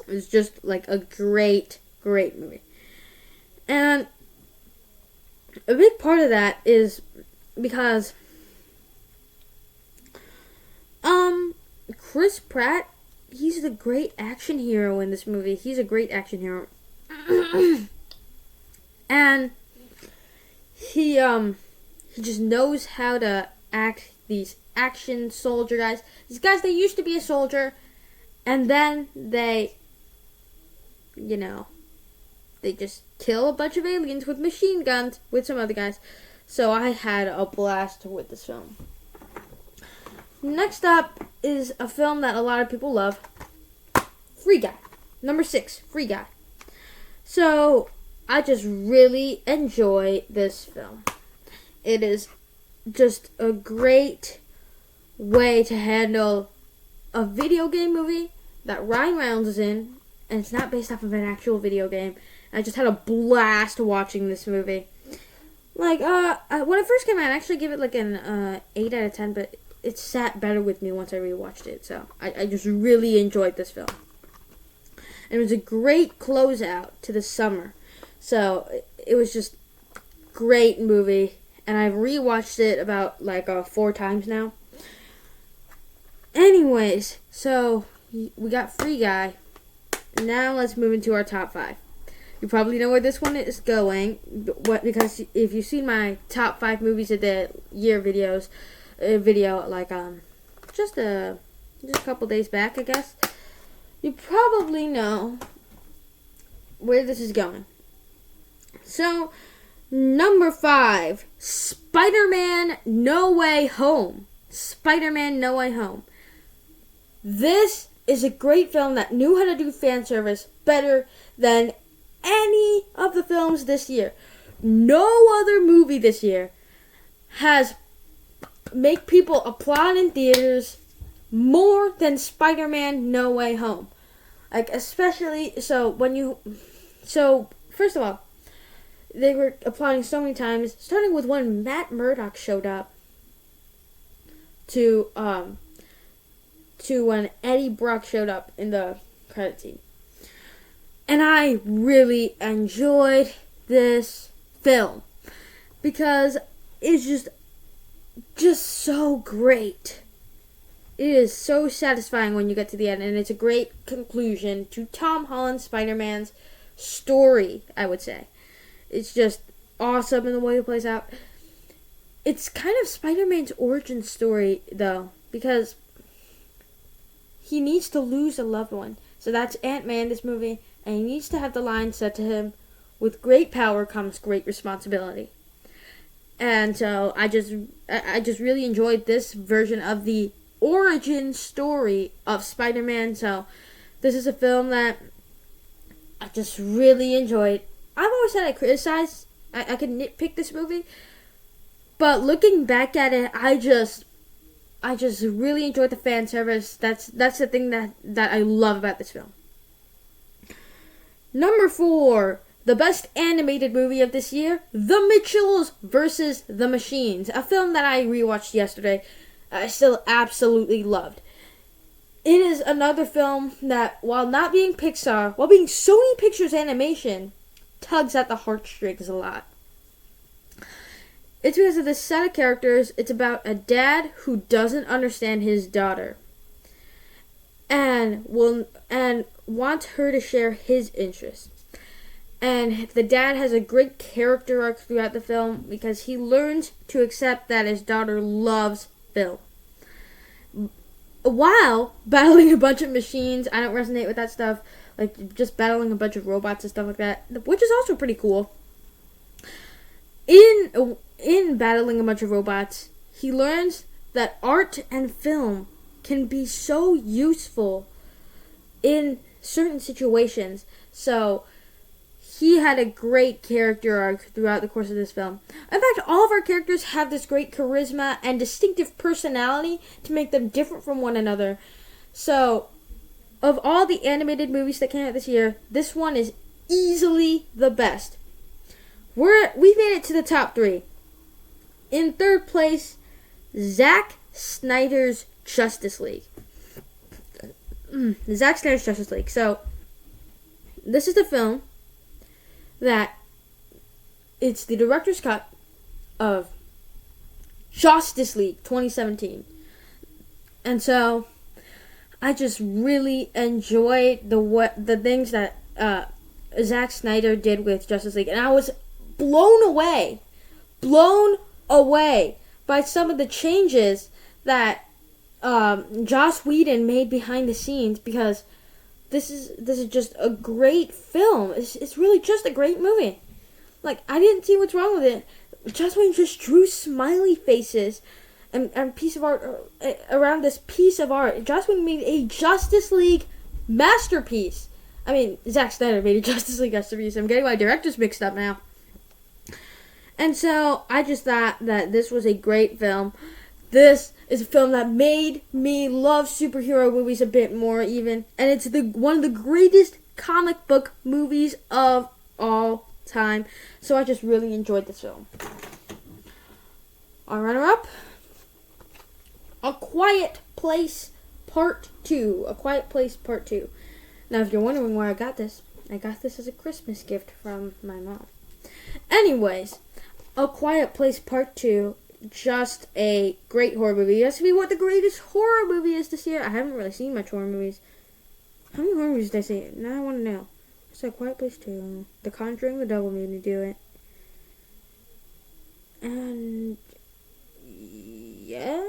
It was just like a great, great movie. And a big part of that is because Chris Pratt, he's the great action hero in this movie. He's a great action hero. And he just knows how to act these action soldier guys. These guys, they used to be a soldier, and then they just kill a bunch of aliens with machine guns with some other guys. So I had a blast with this film. Next up is a film that a lot of people love. Free Guy. Number 6, Free Guy. So I just really enjoy this film. It is just a great way to handle a video game movie that Ryan Reynolds is in, and it's not based off of an actual video game. I just had a blast watching this movie. Like, when it first came out, I actually gave it like an 8 out of 10, but it sat better with me once I rewatched it. So I just really enjoyed this film. And it was a great closeout to the summer. So it was just great movie. And I've rewatched it about like 4 times now. Anyways, so we got Free Guy. Now let's move into our top 5. You probably know where this one is going, because if you've seen my top 5 movies of the year video like just a couple days back, I guess, you probably know where this is going. So, number 5, Spider-Man No Way Home. Spider-Man No Way Home. This is a great film that knew how to do fan service better than any of the films this year. No other movie this year has make people applaud in theaters more than Spider-Man No Way Home. Like, especially, first of all, they were applauding so many times, starting with when Matt Murdock showed up to when Eddie Brock showed up in the credit scene. And I really enjoyed this film because it's just so great. It is so satisfying when you get to the end, and it's a great conclusion to Tom Holland's Spider-Man's story, I would say. It's just awesome in the way it plays out. It's kind of Spider-Man's origin story, though, because he needs to lose a loved one. So that's Ant-Man, this movie, and he needs to have the line said to him, "With great power comes great responsibility." And so I just really enjoyed this version of the origin story of Spider-Man. So this is a film that I just really enjoyed. I've always said I could nitpick this movie, but looking back at it, I just really enjoyed the fan service. That's the thing that I love about this film. Number 4, the best animated movie of this year, The Mitchells vs. the Machines, a film that I rewatched yesterday. I still absolutely loved. It is another film that, while not being Pixar, while being Sony Pictures Animation, tugs at the heartstrings a lot. It's because of this set of characters. It's about a dad who doesn't understand his daughter and wants her to share his interests. And the dad has a great character arc throughout the film because he learns to accept that his daughter loves Phil, while battling a bunch of machines. I don't resonate with that stuff. like just battling a bunch of robots and stuff like that, which is also pretty cool. In battling a bunch of robots, he learns that art and film can be so useful in certain situations. So he had a great character arc throughout the course of this film. In fact, all of our characters have this great charisma and distinctive personality to make them different from one another. So, of all the animated movies that came out this year, this one is easily the best. We made it to the top 3. In third place, Zack Snyder's Justice League. Zack Snyder's Justice League. So, this is the film that it's the director's cut of Justice League 2017. And so, I just really enjoyed the things that Zack Snyder did with Justice League. And I was blown away by some of the changes that Joss Whedon made behind the scenes, because this is just a great film. It's really just a great movie. Like, I didn't see what's wrong with it. Joss Whedon just drew smiley faces and piece of art around this piece of art. Joss Whedon made a Justice League masterpiece. I mean, Zack Snyder made a Justice League masterpiece. I'm getting my directors mixed up now. And so, I just thought that this was a great film. This is a film that made me love superhero movies a bit more even. And it's one of the greatest comic book movies of all time. So I just really enjoyed this film. Our runner-up, A Quiet Place Part 2. A Quiet Place Part 2. Now, if you're wondering where I got this as a Christmas gift from my mom. Anyways, A Quiet Place Part 2, just a great horror movie. You asked me what the greatest horror movie is this year. I haven't really seen much horror movies. How many horror movies did I see? Now I want to know. It's A Quiet Place 2, The Conjuring, The Devil Made Me Do It. And yeah,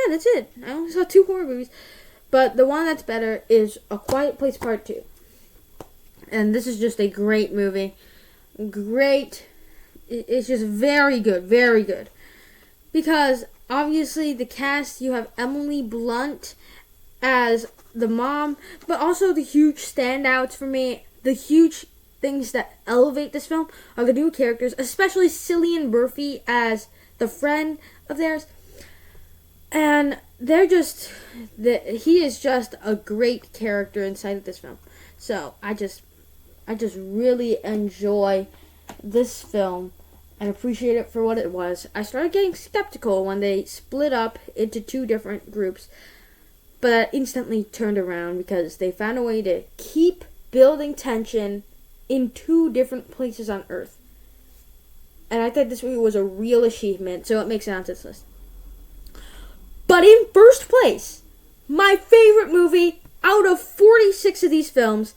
that's it. I only saw 2 horror movies. But the one that's better is A Quiet Place Part 2. And this is just a great movie. Great. It's just very good, very good. Because, obviously, the cast, you have Emily Blunt as the mom, but also the huge standouts for me, the huge things that elevate this film are the new characters, especially Cillian Murphy as the friend of theirs. And he is just a great character inside of this film. So, I just really enjoy this film and appreciate it for what it was. I started getting skeptical when they split up into 2 different groups, but I instantly turned around because they found a way to keep building tension in 2 different places on Earth. And I thought this movie was a real achievement, so it makes it onto this list. But in first place, my favorite movie out of 46 of these films,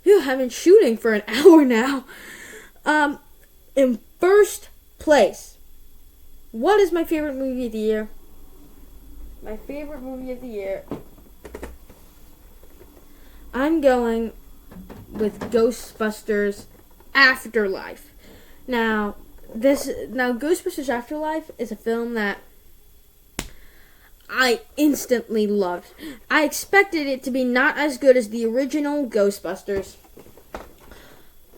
I've been shooting for an hour now. In first place, what is my favorite movie of the year? My favorite movie of the year, I'm going with Ghostbusters Afterlife. Now Ghostbusters Afterlife is a film that I instantly loved. I expected it to be not as good as the original Ghostbusters,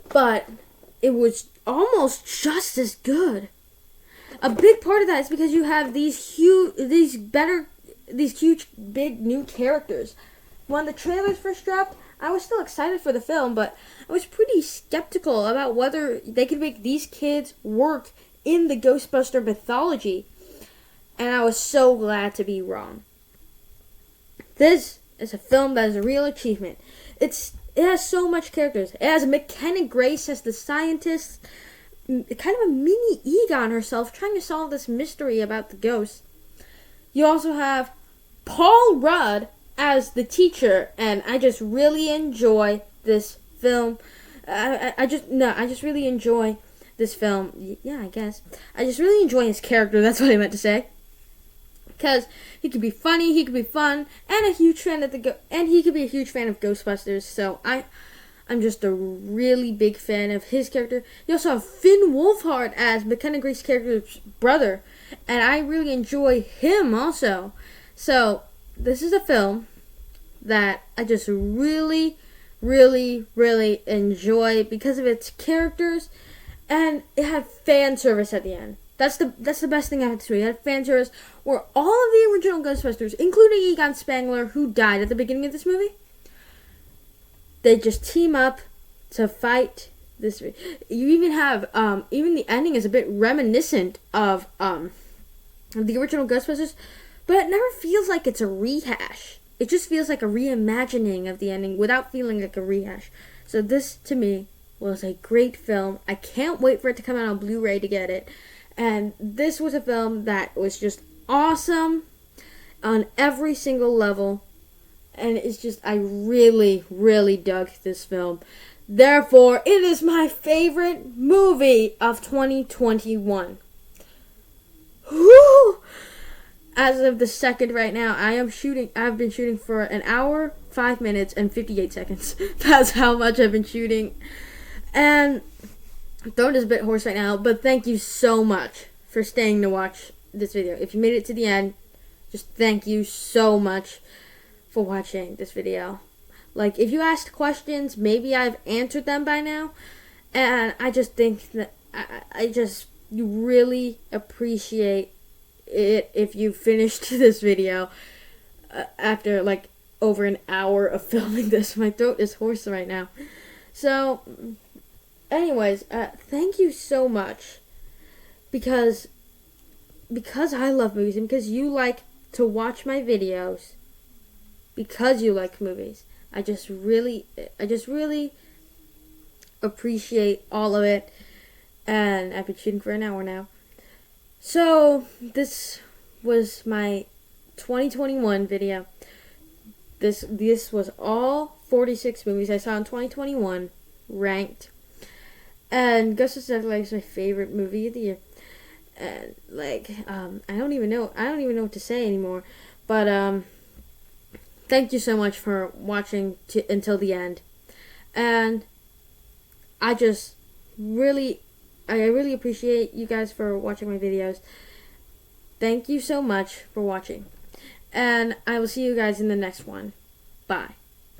but it was almost just as good. A big part of that is because you have these huge, big new characters. When the trailers first dropped, I was still excited for the film, but I was pretty skeptical about whether they could make these kids work in the Ghostbuster mythology. And I was so glad to be wrong. This is a film that is a real achievement. It has so much characters. It has McKenna Grace as the scientist, kind of a mini Egon herself, trying to solve this mystery about the ghosts. You also have Paul Rudd as the teacher, and I just really enjoy this film. I just really enjoy this film. Yeah, I guess. I just really enjoy his character, that's what I meant to say. because he could be funny, he could be fun, and a huge fan of he could be a huge fan of Ghostbusters. So I'm just a really big fan of his character. You also have Finn Wolfhard as McKenna Grace's character's brother, and I really enjoy him also. So this is a film that I just really, really, really enjoy because of its characters, and it had fan service at the end. That's the best thing I had to say. It had fan service where all of the original Ghostbusters, including Egon Spangler, who died at the beginning of this movie, they just team up to fight this. You even have even the ending is a bit reminiscent of the original Ghostbusters, but it never feels like it's a rehash. It just feels like a reimagining of the ending without feeling like a rehash. So this, to me, was a great film. I can't wait for it to come out on Blu-ray to get it. And this was a film that was just awesome on every single level. And it's just, I really, really dug this film. Therefore, it is my favorite movie of 2021. Woo! As of the second right now, I've been shooting for an hour, 5 minutes, and 58 seconds. That's how much I've been shooting. And I'm throwing this a bit hoarse right now, but thank you so much for staying to watch this video. If you made it to the end, just thank you so much for watching this video. Like, if you asked questions, maybe I've answered them by now. And I just think that you really appreciate it if you finished this video after like over an hour of filming this. My throat is hoarse right now. So anyways, thank you so much because I love movies and because you like to watch my videos, because you like movies. I just really appreciate all of it. And I've been shooting for an hour now. So, this was my 2021 video. This was all 46 movies I saw in 2021, ranked. And Ghostbusters is my favorite movie of the year. And I don't even know what to say anymore. But thank you so much for watching until the end. And I really appreciate you guys for watching my videos. Thank you so much for watching. And I will see you guys in the next one. Bye.